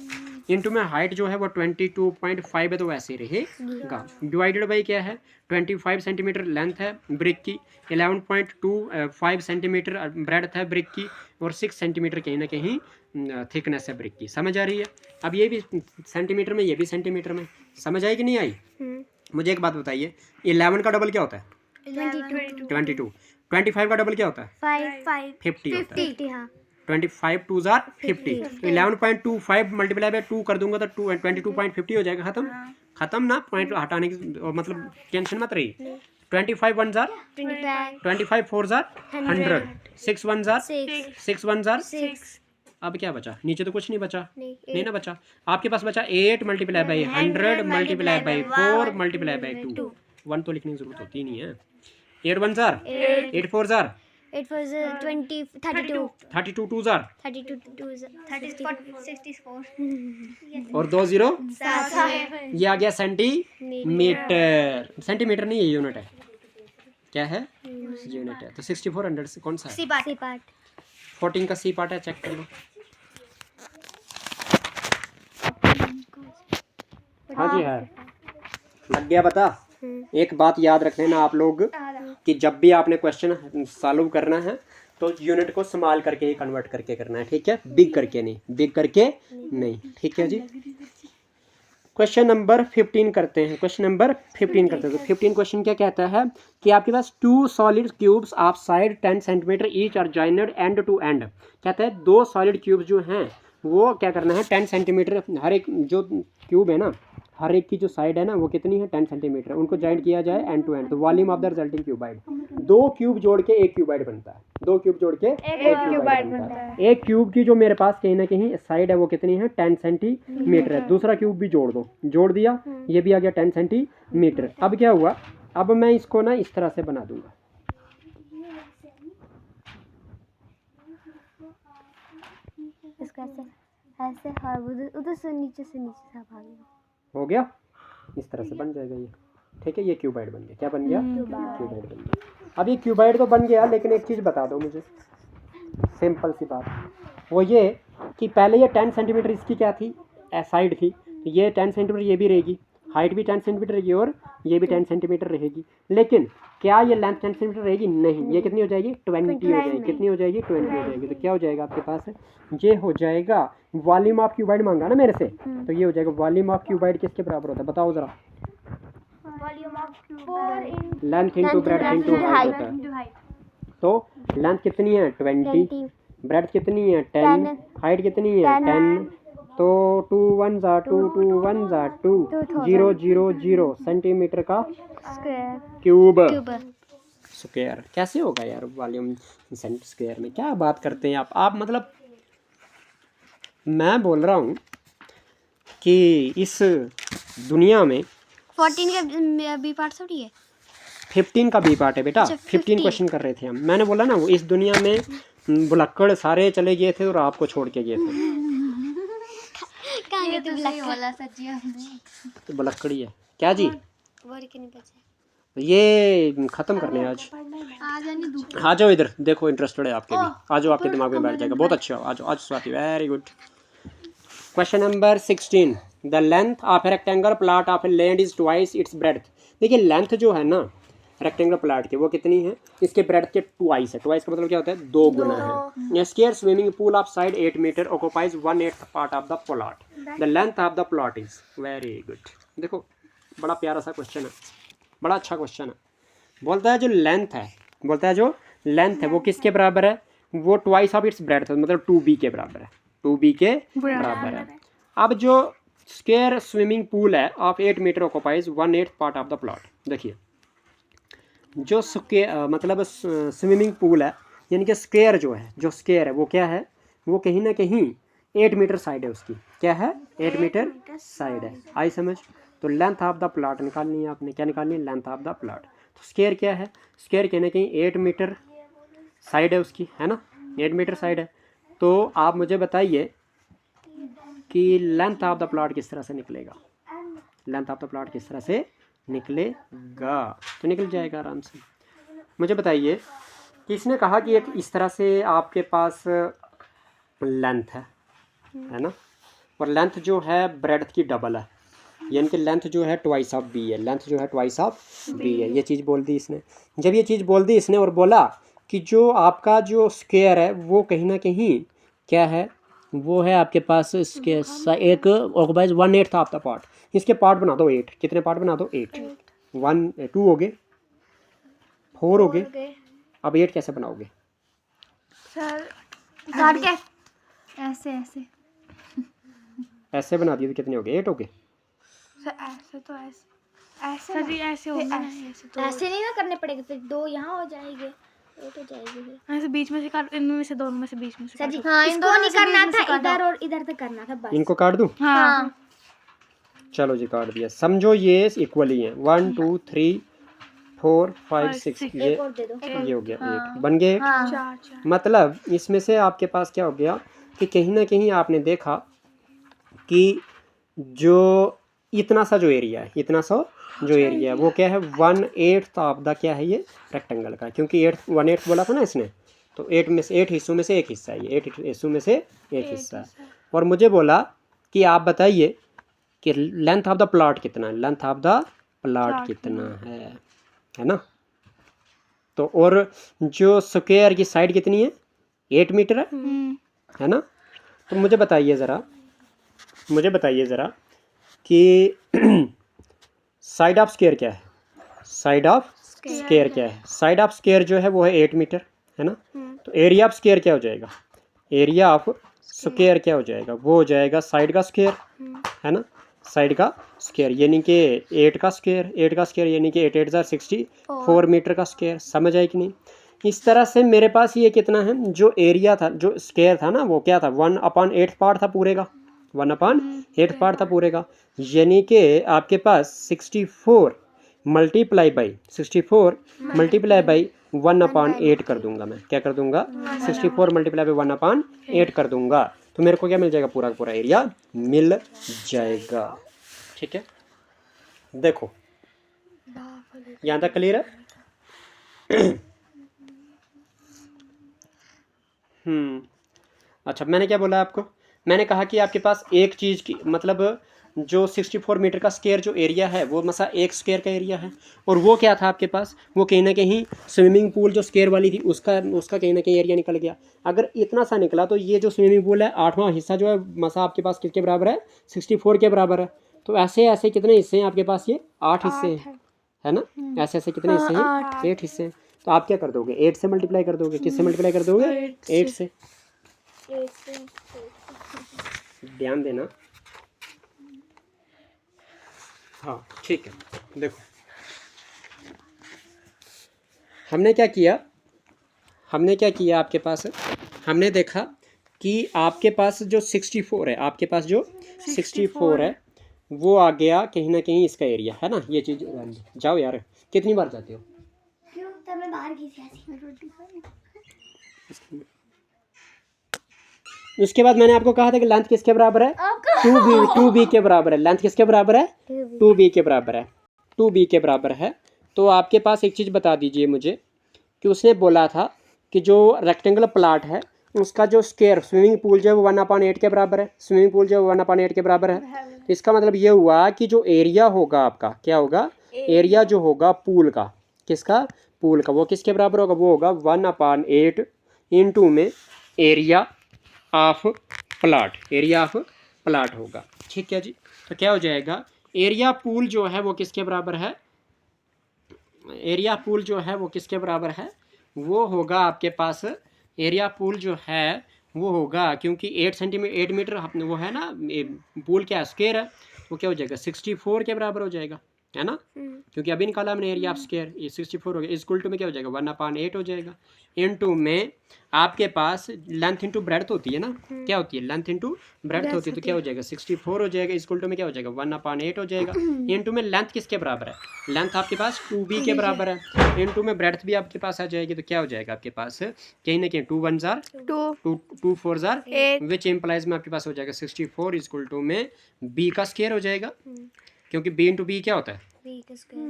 इंटू में हाइट जो है वो 22.5 है तो वैसे ही रहेगा, डिवाइडेड बाई क्या है 25 सेंटीमीटर लेंथ है ब्रिक की, 11.25 सेंटीमीटर ब्रेथ है ब्रिक की, और 6 सेंटीमीटर कहीं ना कहीं थिकनेस है ब्रिक की। समझ आ रही है? अब ये भी सेंटीमीटर में, ये भी सेंटीमीटर में। समझ आई कि नहीं आई? मुझे एक बात बताइए, 11 का डबल क्या होता है? 22। 25 का डबल क्या होता है? 50 होता है। 50 हाँ 25 2 जार 50। तो 11.25 मल्टीप्लाई बाय 2 कर दूंगा तो 22.50 हो जाएगा। खत्म ना, पॉइंट हटाने की मतलब टेंशन मत रही। 25 1 जार 25 4 जार 100 6 1 जार 6 1 जार 6 अब क्या बचा? नीचे तो कुछ नहीं बचा, नहीं नहीं ना बचा। आपके पास बचा 8 multiply by 100 multiply by 4 multiply by 2। 1 तो लिखने की जरूरत होती नहीं है। 8 1 जार 8 4 जार 8 for 20 32 32 2 जार 32 64 और 2 0 ये आ गया सेंटीमीटर। सेंटीमीटर नहीं, ये यूनिट है। क्या है? यूनिट है। तो 6400 से कौन सा है? सी पार्ट 14 का सी पार्ट है, चेक कर लो। हाँ जी है, लग गया पता। एक बात याद रख लेना आप लोग कि जब भी आपने क्वेश्चन सॉल्व करना है तो यूनिट को स्मॉल करके ही कन्वर्ट करके करना है, ठीक है? बिग करके नहीं, बिग करके नहीं, ठीक है जी। क्वेश्चन नंबर 15 करते हैं। क्वेश्चन नंबर 15 करते हैं। तो 15 क्वेश्चन क्या कहता है कि आपके पास 2 solid cubes of side 10 centimetre each are jointed end to end. कहता है 2 सॉलिड क्यूब्स जो हैं वो क्या करना है, 10 सेंटीमीटर हर एक जो क्यूब है ना, हर एक की जो साइड है ना वो कितनी है? 10 सेंटीमीटर। उनको जॉइंट किया जाए एंड टू एंड। तो volume of the resulting cuboid, 2 cube जोड़ के एक क्यूबाइड बनता है। 2 क्यूब जोड़ के एक क्यूबाइड बनता है। एक क्यूब की जो मेरे पास कहीं ना कहीं साइड है वो कितनी है? 10 सेंटीमीटर है। दूसरा क्यूब भी जोड़ दो, जोड़ दिया, ये भी आ गया 10 सेंटीमीटर। अब क्या हुआ? अब मैं इसको ना इस तरह से बना दूंगा। इसका ऐसे और उधर से नीचे सब भागेगा। हो गया, इस तरह से बन जाएगा ये, ठीक है? ये क्यूबाइड बन गया। क्या बन गया? क्यूबाइड बन गया। अब ये क्यूबाइड तो बन गया, लेकिन एक चीज़ बता दो मुझे, सिंपल सी बात, वो ये कि पहले ये 10 सेंटीमीटर इसकी क्या थी? साइड थी। तो ये 10 सेंटीमीटर ये भी रहेगी, हाइट भी 10 सेंटीमीटर रहेगी और ये भी 10 सेंटीमीटर रहेगी। लेकिन क्या ये लेंथ 10 सेंटीमीटर रहेगी? नहीं। ये कितनी हो जाएगी? 20 हो जाएगी। कितनी हो जाएगी? 20 हो जाएगी। तो क्या हो जाएगा आपके पास? ये हो जाएगा वॉल्यूम ऑफ क्यूबाइड। मांगा ना मेरे से, तो ये हो जाएगा वॉल्यूम ऑफ क्यूबाइड किसके बराबर होता है? बताओ जरा। Length into breadth into height होता है। तो लेंथ कितनी है? 20। ब्रेड्थ कितनी है? 10। हाइट कितनी है? 10। तो 2 1 जा 2 2 1 जा 2 0 0 0 सेंटीमीटर का क्यूब स्क्वायर। कैसे होगा यार वॉल्यूम स्क्वायर में? क्या बात करते हैं आप मतलब मैं बोल रहा हूँ कि इस दुनिया में 14 का बी पार्ट थोड़ी है। 15 का बी पार्ट है बेटा। अच्छा, 15 क्वेश्चन कर रहे थे हम। मैंने बोला ना वो इस दुनिया में बुलक्कड़ सारे चले गए थे और आपको छोड़ के गए थे। कहाँ गए थे बुलक्कड़? तो बुलक्कड़ी है क्या जी? वर्ड के नहीं बचे। ये खत्म करने आज। आ जाओ इधर, देखो इंटरेस्टेड है आपके भी। आ जाओ, आपके दिमाग में बैठ जाएगा। बहुत अच्छा हो, आ जाओ। आज Swati very good. Question number 16। The length of a rectangle plot of a land is twice its breadth. देखिए लेंथ जो है ना रेक्टेंगल प्लॉट की वो कितनी है? इसके ब्रेड्थ के ट्वाइस है। ट्वाइस का मतलब क्या होता है? 2 गुना है। Square swimming pool of side 8 metre occupies 1/8 part of the plot. The length of the plot is very good. देखो बड़ा प्यारा सा क्वेश्चन है, बड़ा अच्छा क्वेश्चन है। बोलता है जो लेंथ है, बोलता है जो लेंथ है वो किसके बराबर है? वो ट्वाइस ऑफ इट्स ब्रेड्थ, मतलब 2b के बराबर है। 2b के बराबर है। अब जो स्क्वायर स्विमिंग पूल है of 8 metre occupies 1/8 part of the plot. देखिए जो मतलब स्विमिंग पूल है यानी कि स्क्वायर जो है, जो स्क्वायर है वो क्या है? वो कहीं ना कहीं 8 मीटर साइड है उसकी। क्या है? 8 मीटर साइड है। आई समझ? तो लेंथ ऑफ द प्लॉट निकालनी है आपने। क्या निकालनी है? Length of the plot. तो स्क्वायर क्या है? स्क्वायर कहीं ना कहीं 8 मीटर साइड है उसकी, है ना? 8 मीटर साइड है। तो आप मुझे बताइए कि लेंथ ऑफ द प्लॉट किस तरह से निकलेगा? लेंथ ऑफ द प्लॉट किस तरह से निकलेगा? तो निकल जाएगा आराम से। मुझे बताइए कि इसने कहा कि एक इस तरह से आपके पास लेंथ है ना, और लेंथ जो है ब्रेड्थ की डबल है, यानी कि लेंथ जो है ट्वाइस ऑफ बी है। लेंथ जो है ट्वाइस ऑफ बी है। ये चीज़ बोल दी इसने। जब ये चीज़ बोल दी इसने और बोला कि जो आपका जो स्क्वायर है वो कहीं ना कहीं क्या है? वो है आपके पास इसके एक ऑक्युपाइज 1/8 ऑफ द पार्ट। इसके पार्ट बना दो 8, कितने पार्ट बना दो 8, 1 2 हो गए, 4 हो गए, अब 8 कैसे बनाओगे? सर काट के ऐसे ऐसे ऐसे बना दिए तो कितने हो गए? 8 हो गए। सर ऐसे तो ऐसे ऐसे सर ये ऐसे होगा ना, ऐसे तो ऐसे नहीं ना करने पड़ेगा, फिर 2 यहाँ हो जाएंगे, 8 हो जाएगी फिर। ऐसे बीच में से काट, इनमें से दोनों में से बीच में से सर जी काटो। हाँ, इसको इनको नहीं ऐसे करना बीच में से था, काटो। इधर और इधर तक करना था बस। इनको काट दूं? हाँ चलो जी काट दिया। समझो ये इक्वली हैं, 1 2 3 4 5 6, ये एक और दे दो। ये हो गया 8 बन गए 8। हाँ। 4 मतलब इसमें से आपके पास क्या हो गया कि कहीं ना कहीं आपने देखा कि जो इतना सा जो एरिया है, इतना सा जो एरिया है वो क्या है 1/8 ऑफ द क्या है ये रेक्टेंगल का, क्योंकि 1/8 बोला था ना इसने, तो 8 में से 8 हिस्सों में से एक हिस्सा है, ये 8 हिस्सों में से एक हिस्सा है। और मुझे बोला कि आप बताइए कि लेंथ ऑफ द प्लॉट कितना है, लेंथ ऑफ द प्लॉट कितना है ना। तो और जो स्क्वायर की साइड कितनी है, 8 मीटर है ना। तो मुझे बताइए ज़रा कि साइड ऑफ स्क्वायर क्या है, साइड ऑफ स्क्वायर क्या है, साइड ऑफ स्क्वायर जो है वो है 8 मीटर है ना। तो एरिया ऑफ स्क्वायर क्या हो जाएगा, एरिया ऑफ स्क्वायर क्या हो जाएगा, वो हो जाएगा साइड का स्क्वायर है ना, साइड का स्क्वायर यानी कि 8 का स्क्वायर यानी कि 8 8 64 मीटर का स्क्वायर। समझ आई कि नहीं? इस तरह से मेरे पास ये कितना है, जो एरिया था, जो स्क्वायर था ना, वो क्या था 1/8 पार्ट था पूरे का, 1/8 पार्ट था पूरे का, यानी कि आपके पास 64 मल्टीप्लाई बाई 1/8 कर दूंगा मैं, क्या कर दूंगा 64 मल्टीप्लाई बाई 1/8 कर दूंगा, तो मेरे को क्या मिल जाएगा, पूरा का पूरा एरिया मिल जाएगा। ठीक है, देखो यहाँ तक क्लियर है? अच्छा, मैंने क्या बोला आपको, मैंने कहा कि आपके पास एक चीज़ की मतलब जो 64 मीटर का स्क्वायर जो एरिया है वो मसा एक स्क्वायर का एरिया है, और वो क्या था आपके पास, वो कहीं ना कहीं स्विमिंग पूल जो स्क्वायर वाली थी उसका कहीं ना कहीं एरिया निकल गया। अगर इतना सा निकला तो ये जो स्विमिंग पूल है 8वां हिस्सा जो है मसा आपके पास किसके बराबर है, 64 के बराबर है। तो ऐसे ऐसे कितने हिस्से हैं आपके पास, ये 8 हिस्से हैं है ना, ऐसे ऐसे कितने हिस्से हैं, 8 हिस्से हैं। तो आप क्या कर दोगे, 8 से मल्टीप्लाई कर दोगे, किससे मल्टीप्लाई कर दोगे, 8 से। ध्यान देना, हाँ ठीक है। देखो हमने क्या किया आपके पास, हमने देखा कि आपके पास जो 64 है, आपके पास जो 64 है वो आ गया कहीं ना कहीं इसका एरिया है ना। ये चीज़ जाओ यार, कितनी बार जाते हो? क्यों तब मैं बाहर की थी। उसके बाद मैंने आपको कहा था कि लेंथ किसके बराबर है, 2b के बराबर है, लेंथ किसके बराबर है, 2b के बराबर है, 2b के बराबर है। तो आपके पास एक चीज़ बता दीजिए मुझे कि उसने बोला था कि जो रेक्टेंगुलर प्लाट है उसका जो स्क्वायर स्विमिंग पूल जो है वो 1/8 के बराबर है, स्विमिंग पूल जो है 1/8 के बराबर है। तो इसका मतलब ये हुआ कि जो एरिया होगा आपका, क्या होगा, एरिया जो होगा पूल का, किसका, पूल का, वो किसके बराबर होगा, वो होगा 1/8 इंटू में area of plot, area of plot होगा। ठीक है जी। तो क्या हो जाएगा, एरिया पूल जो है वो किसके बराबर है, एरिया पूल जो है वो किसके बराबर है, वो होगा आपके पास, एरिया पूल जो है वो होगा, क्योंकि 8 मीटर वो है ना, पूल क्या स्क्वायर है, वो क्या हो जाएगा 64 के बराबर हो जाएगा है ना, क्योंकि अभी निकाला हमने एरिया ऑफ स्क्वायर, ये 64 हो गया, इक्वल टू में क्या हो जाएगा 1/8 हो जाएगा, इनटू में आपके पास लेंथ इंटू ब्रेड्थ होती है ना, क्या होती है, लेंथ इंटू ब्रेड्थ होती है, तो क्या हो जाएगा 64 हो जाएगा, इक्वल टू में क्या हो जाएगा 1/8 हो जाएगा, इनटू में लेंथ किसके बराबर है, लेंथ आपके पास 2b के बराबर है, इनटू में ब्रेड्थ भी आपके पास आ जाएगी, तो क्या हो जाएगा आपके पास कहीं ना कहीं 2 1 2 4 विच इम्प्लाइज में आपके पास हो जाएगा 64 इक्वल टू में b का स्क्वायर हो जाएगा, क्योंकि b इंटू b क्या होता है,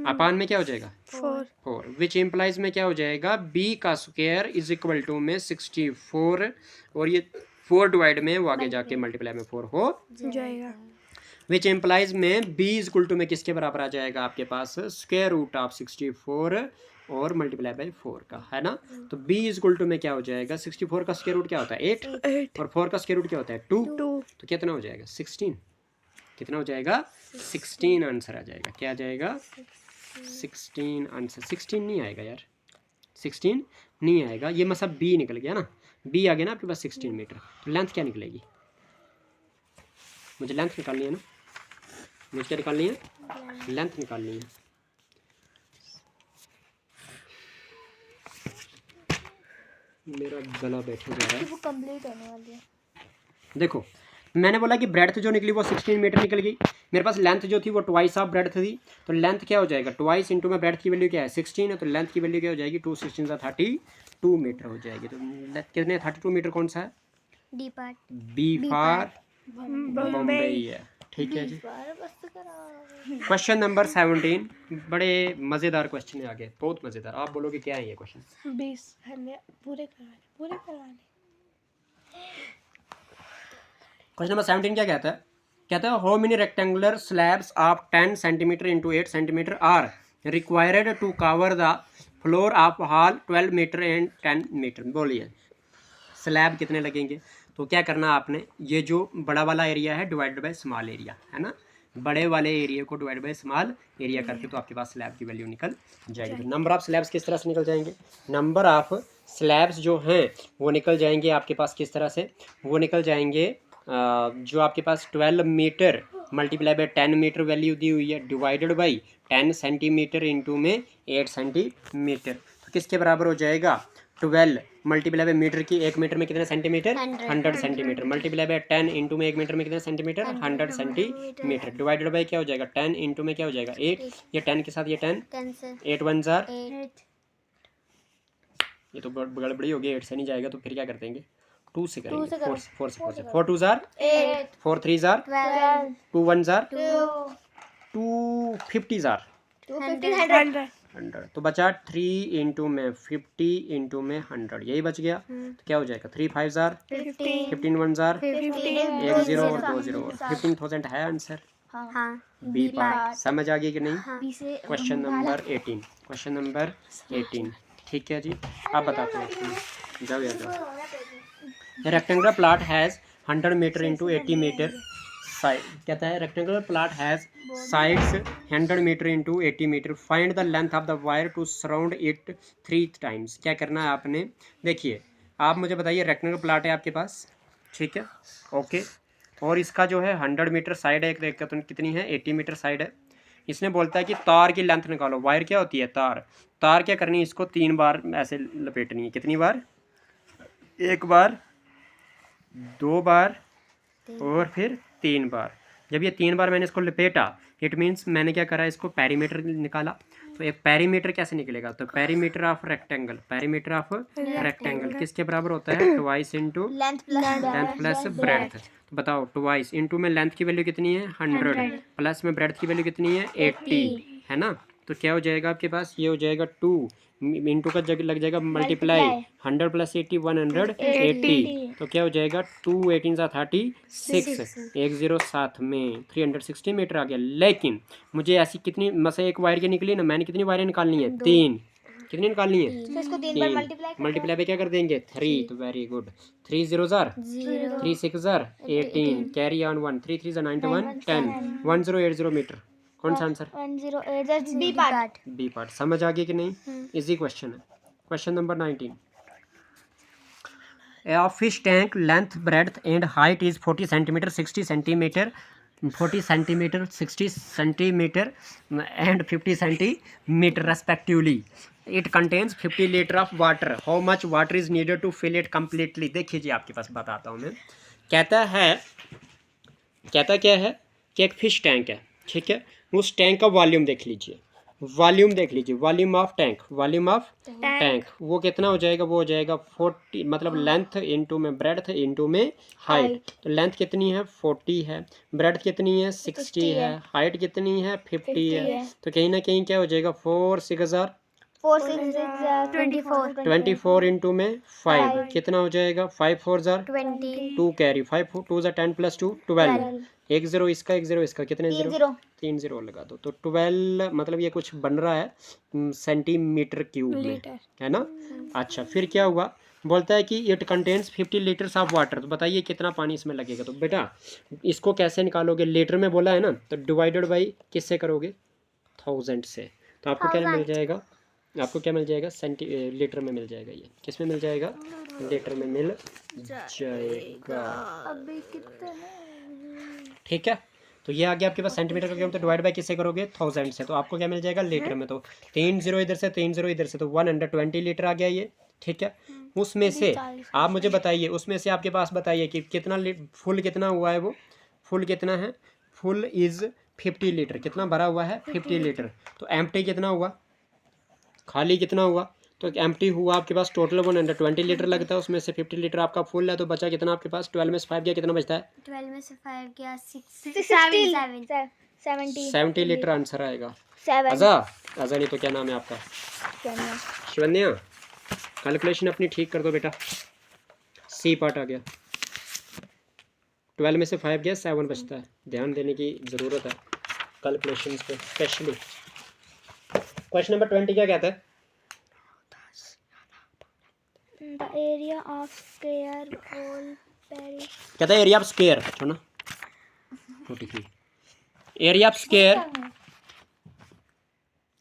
अपान में क्या हो जाएगा 4 विच इम्प्लाइज में क्या हो जाएगा b का स्क्वायर इज इक्वल टू में 64, और ये 4 डिवाइड में वो आगे जाके मल्टीप्लाई में 4 हो जाएगा, विच इम्प्लाइज में b इज इक्वल टू में किसके बराबर आ जाएगा आपके पास, स्क्वायर रूट ऑफ 64 और मल्टीप्लाई बाई 4 का, है ना। तो b इक्वल टू में क्या हो जाएगा, 64 का स्क्वायर रूट क्या होता है 8 और 4 का स्क्वायर रूट क्या होता है 2, तो कितना हो जाएगा 16, कितना हो जाएगा 16 आंसर आ जाएगा। क्या आ जाएगा 16 आंसर। 16 नहीं आएगा यार, 16 नहीं आएगा, ये मतलब b निकल गया ना, b आ गया ना आपके पास 16 मीटर। तो लेंथ क्या निकलेगी, मुझे लेंथ निकालनी है ना, मुझे क्या निकालनी है, लेंथ निकालनी है। मेरा गला बैठे जा रहा है। वो कंप्लीट होने वाली है। देखो मैंने बोला कि ब्रेड्थ जो निकली वो 16 मीटर निकल गई, मेरे पास लेंथ जो थी वो ट्वाइस ऑफ ब्रेड्थ थी, तो लेंथ क्या हो जाएगा ट्वाइस इंटू में ब्रेड्थ की वैल्यू क्या है 16 है, तो लेंथ की वैल्यू क्या हो जाएगी 2 16 32 मीटर हो जाएगी। तो कितने 32 मीटर कौन सा है, D part, B for Bombay है, ठीक है जी। क्वेश्चन नंबर 17, बड़े मज़ेदार क्वेश्चन है आगे, बहुत मज़ेदार। आप बोलोगे क्या है ये क्वेश्चन, 20 पूरे करवाने। क्वेश्चन नंबर 17 क्या कहता है, कहता है how many rectangular slabs of 10 centimetre into 8 centimetre are required to cover the floor of hall 12 metre and 10 metre. बोलिए स्लैब कितने लगेंगे। तो क्या करना आपने, ये जो बड़ा वाला एरिया है डिवाइडेड बाय स्मॉल एरिया है ना, बड़े वाले एरिया को डिवाइड बाय स्मॉल एरिया करके तो आपके पास स्लैब की वैल्यू निकल जाएगी। नंबर ऑफ स्लैब्स किस तरह से निकल जाएंगे, नंबर ऑफ स्लैब्स जो हैं वो निकल जाएंगे आपके पास किस तरह से, वो निकल जाएंगे जो आपके पास 12 metre multiply by 10 metre value दी हुई है डिवाइडेड बाई 10 सेंटीमीटर इंटू में 8 सेंटीमीटर, तो किसके बराबर हो जाएगा 12 मल्टीप्लाई बाय मीटर की, 1 मीटर में कितने centimetre 100 centimetre, multiply by 10 into में 1 मीटर में कितने सेंटीमीटर 100 सेंटीमीटर, डिवाइडेड बाय क्या हो जाएगा 10 इंटू में क्या हो जाएगा 8, ये 10 के साथ ये 10, 8 1 जार, ये तो गड़बड़ी हो गई, 8 से नहीं जाएगा तो फिर क्या कर देंगे 2 से करेंगे, 4 2 जार 4 3 जार 2 1 जार 2 50 जार 100, तो बचा 3 इंटू में 50 इंटू में 100, यही बच गया। तो क्या हो जाएगा 3 5 जार 15 1 जार 1 0 और 2 0 और 15,000 है आंसर। हाँ, बी पार्ट समझ आ गई कि नहीं। हाँ। क्वेश्चन नंबर 18, क्वेश्चन नंबर 18 ठीक है जी। आप बताते हैं, जाओ यार जाओ। Rectangular plot has 100 metre into 80 metre side, कहता है rectangular plot has sides 100 metre into 80 metre, find the length of the wire to surround it 3 times. क्या करना है आपने, देखिए आप मुझे बताइए रेक्टेंगुलर प्लॉट है आपके पास, ठीक है ओके, और इसका जो है 100 मीटर साइड है, एक देखा तो कितनी है 80 मीटर साइड है। इसने बोलता है कि तार की लेंथ निकालो, वायर क्या होती है तार, तार क्या करनी है इसको 3 बार ऐसे लपेटनी है, कितनी बार, 1 बार 2 बार और फिर 3 बार। जब ये 3 बार मैंने इसको लपेटा इट मीन्स मैंने क्या करा इसको पेरीमीटर निकाला। तो एक पेरीमीटर कैसे निकलेगा, तो perimeter of rectangle, perimeter of rectangle किसके बराबर होता है twice into length plus breadth. तो बताओ ट्वाइस इंटू में लेंथ की वैल्यू कितनी है 100 प्लस में ब्रेड्थ की वैल्यू कितनी है 80 है ना, तो क्या हो जाएगा आपके पास, ये हो जाएगा 2 इंटू का जगह लग जाएगा मल्टीप्लाई 100 प्लस 80 180, तो क्या हो जाएगा 2 18 36 1 0 साथ में 360 मीटर आ गया। लेकिन मुझे ऐसी कितनी मसा एक वायर की निकली ना, मैंने कितनी वायरें निकालनी है 3, कितनी निकालनी है तो इसको 3 बार मल्टीप्लाई पे क्या कर देंगे 3, तो वेरी गुड 3 0 जार 3 6 जार 18 कैरी ऑन 1 3 3 91 10 1080 मीटर। कौन सा answer 108 B part. B part. समझ आ गई कि नहीं, इजी क्वेश्चन है। Question number 19, a fish tank length breadth and height is 40 centimeter 60 centimeter 40 centimeter 60 centimeter and 50 centimeter respectively, it contains 50 liter of water, how much water is needed to fill it completely। देखिए जी आपके पास बताता हूँ मैं, कहता क्या है कि एक फिश टैंक है, ठीक है, उस टैंक का वॉल्यूम देख लीजिए, वॉल्यूम देख लीजिए, वॉल्यूम ऑफ टैंक वो कितना हो जाएगा, वो हो जाएगा 40 मतलब लेंथ इंटू में ब्रेड्थ इंटू में हाइट। तो लेंथ कितनी है 40 है, ब्रेड्थ कितनी है 60 है, हाइट कितनी है 50 है, तो कहीं ना कहीं क्या हो जाएगा 4 6 जार 4 6 24 24 इंटू में 5 कितना हो जाएगा? 5 4 जार 20 2 कैरी 5 2 जार 10 प्लस 2 12 एक जीरो इसका एक जीरो इसका कितने जीरो 0 3 जीरो लगा दो तो 12 मतलब ये कुछ बन रहा है सेंटीमीटर क्यूब में है ना। अच्छा फिर क्या हुआ? बोलता है कि it contains 50 litres of water. तो बताइए कितना पानी इसमें लगेगा। तो बेटा इसको कैसे निकालोगे? लीटर में बोला है ना तो डिवाइडेड बाई किससे करोगे? 1000 से। तो आपको क्या मिल जाएगा? आपको क्या मिल जाएगा? लीटर में मिल जाएगा। ये किस में मिल जाएगा? लीटर में मिल जाएगा। अभी कितना ठीक है तो ये आ गया आपके पास सेंटीमीटर का क्यूब। तो डिवाइड बाय किससे करोगे? 1000 से। तो आपको क्या मिल जाएगा? लीटर में। तो 3 जीरो इधर से 3 जीरो इधर से तो 120 लीटर आ गया ये। ठीक है उसमें से आप मुझे बताइए, उसमें से आपके पास बताइए कि कितना फुल कितना हुआ है? वो फुल कितना है? Full is 50 litre. कितना भरा हुआ है? 50 लीटर। तो एम्प्टी कितना हुआ? खाली कितना हुआ? तो एम्प्टी हुआ आपके पास टोटल 120 लीटर लगता है, उसमें से 50 लीटर आपका फुल है। तो बचा कितना आपके पास? 12 में से 5 गया कितना बचता है? 12 में से 5 गया 70 लीटर आंसर आएगा। 7 अजा अजा नहीं तो क्या नाम है आपका? शिवन्या। कैलकुलेशन अपनी ठीक कर दो बेटा। सी पार्ट आ गया। 12 में से 5 गया 7 बचता है। ध्यान देने की ज़रूरत है कैलकुलेशन पे स्पेशली। क्वेश्चन नंबर 20 क्या कहता है? The area of square whole पेरी कहता है एरिया ऑफ स्क्वायर छोड़ना 43 एरिया ऑफ स्क्वायर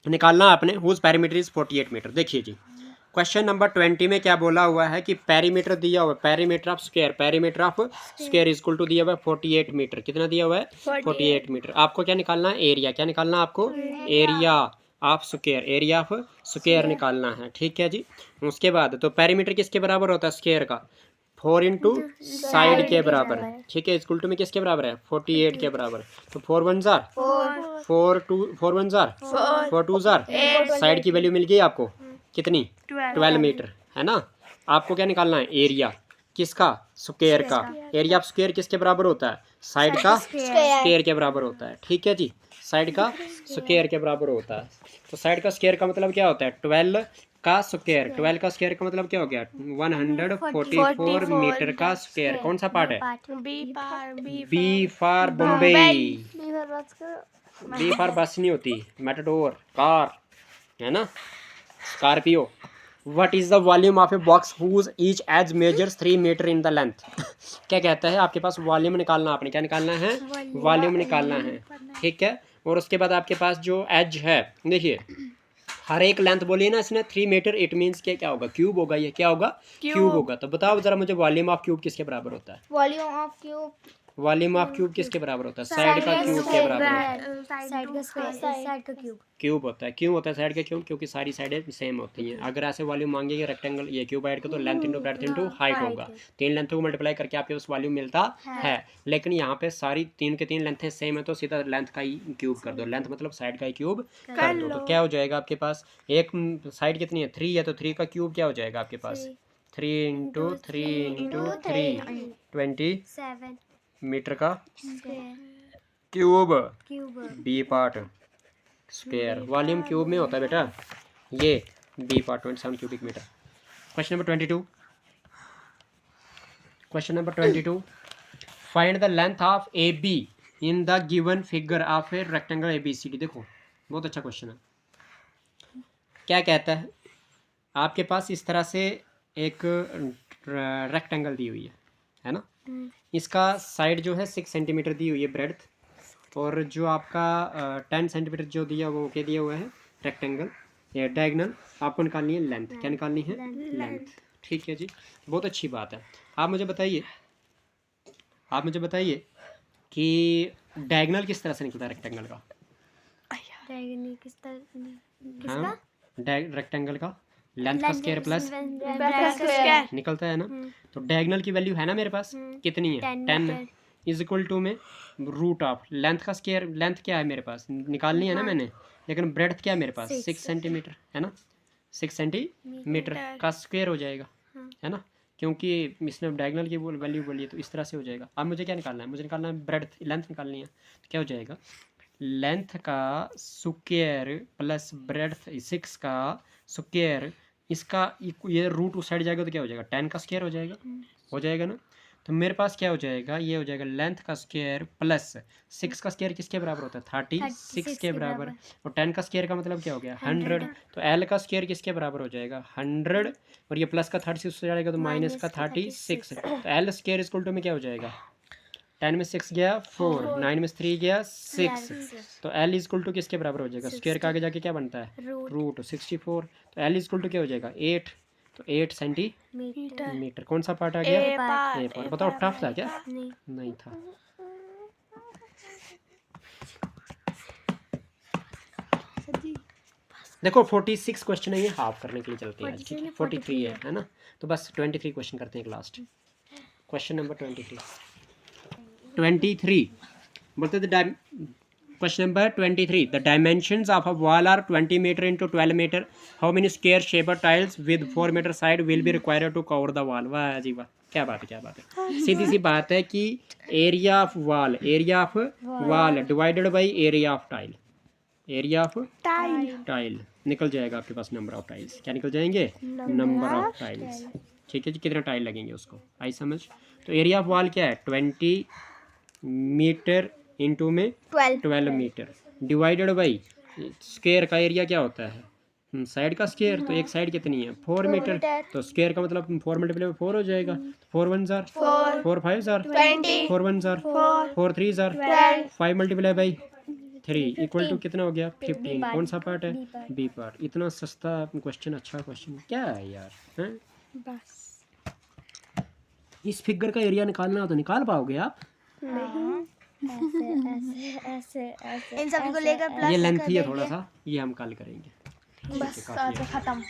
निकालना आपने हुज पेरीमीटर इज 48 मीटर। देखिए जी क्वेश्चन नंबर 20 में क्या बोला हुआ है कि पेरीमीटर दिया हुआ है, perimeter of square, perimeter of square is equal to दिया हुआ है 48 मीटर। कितना दिया हुआ है? 48 मीटर। आपको क्या निकालना है? एरिया। क्या निकालना है आपको? Area of square, area of square निकालना है। ठीक है जी। उसके बाद तो पेरीमीटर किसके बराबर होता है? स्क्वायर का 4 इंटू साइड के बराबर। ठीक है इक्वल टू में किसके बराबर है? 48 के बराबर। तो 4 1 जार 4 1 जार 4 2 जार साइड की वैल्यू मिल गई आपको कितनी? 12 मीटर है ना। आपको क्या निकालना है? एरिया किसका? स्क्वायर का। एरिया ऑफ स्क्वायर किसके बराबर होता है? साइड का स्क्वायर के बराबर होता है। ठीक है जी साइड का स्क्वायर के बराबर होता है। तो साइड का स्क्वायर का मतलब क्या होता है? 12 का स्क्वायर। 12 का स्क्वायर का मतलब क्या हो गया? 144 मीटर का स्क्वायर। कौन सा पार्ट है? B for Bambai. B for bus नहीं होती, मेटाडोर कार है ना, Scorpio. What is the volume of a box whose each edge measures 3 metre in the length. क्या कहता है? आपके पास वॉल्यूम निकालना। आपने क्या निकालना है? वॉल्यूम निकालना है। ठीक है और उसके बाद आपके पास जो एज है देखिए हर एक लेंथ बोलिए ना इसने 3 मीटर। इट मीन्स क्या होगा? क्यूब होगा। ये क्या होगा? क्यूब होगा। तो बताओ जरा मुझे वॉल्यूम ऑफ क्यूब किसके बराबर होता है? Volume of cube volume of cube किसके बराबर होता है? साइड का क्यूब के बराबर होता है। साइड का स्क्वायर साइड का क्यूब क्यूब होता है। क्यों होता है साइड का क्यूब? क्योंकि सारी साइडें सेम होती हैं। अगर ऐसे वॉल्यूम मांगेंगे रेक्टेंगल ये क्यूबाइड का तो length into breadth into height होगा। 3 लेंथ को मल्टीप्लाई करके आपके पास वॉल्यूम मिलता है। लेकिन यहाँ पे सारी 3 के 3 लेंथें सेम है तो सीधा लेंथ का ही क्यूब कर दो। लेंथ मतलब साइड का ही क्यूब कर दो। तो क्या हो जाएगा आपके पास? एक साइड कितनी है? 3 है तो 3 का क्यूब क्या हो जाएगा आपके पास? 3 इंटू 3 इंटू 3 27 मीटर का cube. B part square volume cube में होता है बेटा ये B part 27 cubic metre. Question number 22। Question number 22 find the length of A B in the given figure of a rectangle A B C D. देखो बहुत अच्छा question है। क्या कहता है? आपके पास इस तरह से एक रेक्टेंगल दी हुई है ना। इसका साइड जो है 6 सेंटीमीटर दी हुई है ब्रेड्थ और जो आपका 10 सेंटीमीटर जो दिया वो क्या दिया हुआ है? रेक्टेंगल या डायगोनल। आपको निकालनी है लेंथ। क्या निकालनी है? लेंथ। ठीक है जी बहुत अच्छी बात है। आप मुझे बताइए कि डायगोनल किस तरह से निकलता है रेक्टेंगल का? डायगोनल किसका? हाँ रेक्टेंगल का लेंथ का स्क्वायर प्लस निकलता है ना। तो डायगोनल की वैल्यू है ना मेरे पास कितनी है? 10 इज इक्वल टू में रूट ऑफ लेंथ का स्क्वायर। लेंथ क्या है मेरे पास? निकालनी है ना मैंने। लेकिन ब्रेड्थ क्या है मेरे पास? 6 सेंटीमीटर है ना। 6 सेंटीमीटर का स्क्वायर हो जाएगा है ना क्योंकि इसने डायगोनल की वैल्यू बोली है तो इस तरह से हो जाएगा। अब मुझे क्या निकालना है? मुझे निकालना है ब्रेड्थ, लेंथ निकालनी है। तो क्या हो जाएगा? लेंथ का स्क्वायर प्लस ब्रेड्थ 6 का स्क्वायर, इसका ये रूट उस साइड जाएगा तो क्या हो जाएगा, 10 का स्क्वायर हो जाएगा, हो जाएगा ना। तो मेरे पास क्या हो जाएगा, ये हो जाएगा लेंथ का स्क्वायर प्लस 6 का स्क्वायर किसके बराबर होता है, 36 के बराबर, और 10 का स्क्वायर का मतलब क्या हो गया 100। तो एल का स्क्वायर किसके बराबर हो जाएगा 100, और ये प्लस का 36 उससे जाएगा तो माइनस का 36। तो एल स्क्वायर इक्वल टू में क्या हो जाएगा, 10 में 6 गया 4, 9 में 3 गया 6, तो एल इक्वल टू किसके बराबर हो जाएगा, स्क्वायर का आगे जाके क्या बनता है रूट 64। तो एल इक्वल टू क्या हो जाएगा 8, तो 8 सेंटीमीटर। कौन सा पार्ट आ गया, ए पार्ट। बताओ टफ था क्या, नहीं था। देखो 46 क्वेश्चन है ये, हाफ करने के लिए चलते हैं आज, ठीक है 43 है ना। तो बस 23 क्वेश्चन करते हैं लास्ट, क्वेश्चन नंबर 23 बोलते थे। Question number 23. The dimensions of a wall are 20 meter into 12 meter. How many square shaped tiles with 4 meter side will be required to cover the wall? वाह जी वाह, क्या बात है, क्या बात है। सीधी सी बात है कि area of wall divided by area of tile, area of tile निकल जाएगा आपके पास नंबर ऑफ टाइल्स। क्या निकल जाएंगे, नंबर ऑफ टाइल्स। ठीक है जी, कितना टाइल लगेंगे उसको आई समझ। तो एरिया ऑफ वॉल क्या है 20 मीटर इंटू में 12 मीटर डिवाइडेड बाई स्क्वायर का एरिया क्या होता है साइड का स्क्वायर, तो एक साइड कितनी है 4 मीटर, तो स्क्वायर का मतलब 4 मल्टीप्लाई 4 हो जाएगा, 4 1 जार 4 5 जार 4 1 जार 4 3 जार 5 मल्टीप्लाई बाई 3 इक्वल टू कितना हो गया 15। कौन सा पार्ट है, बी पार्ट। इतना सस्ता क्वेश्चन, अच्छा क्वेश्चन क्या है यार, हैं बस इस फिगर का एरिया निकालना हो तो निकाल पाओगे आप, ऐसे इन सभी को लेकर ये लेंथ ही है थोड़ा सा, ये हम कल करेंगे। बस आज खत्म।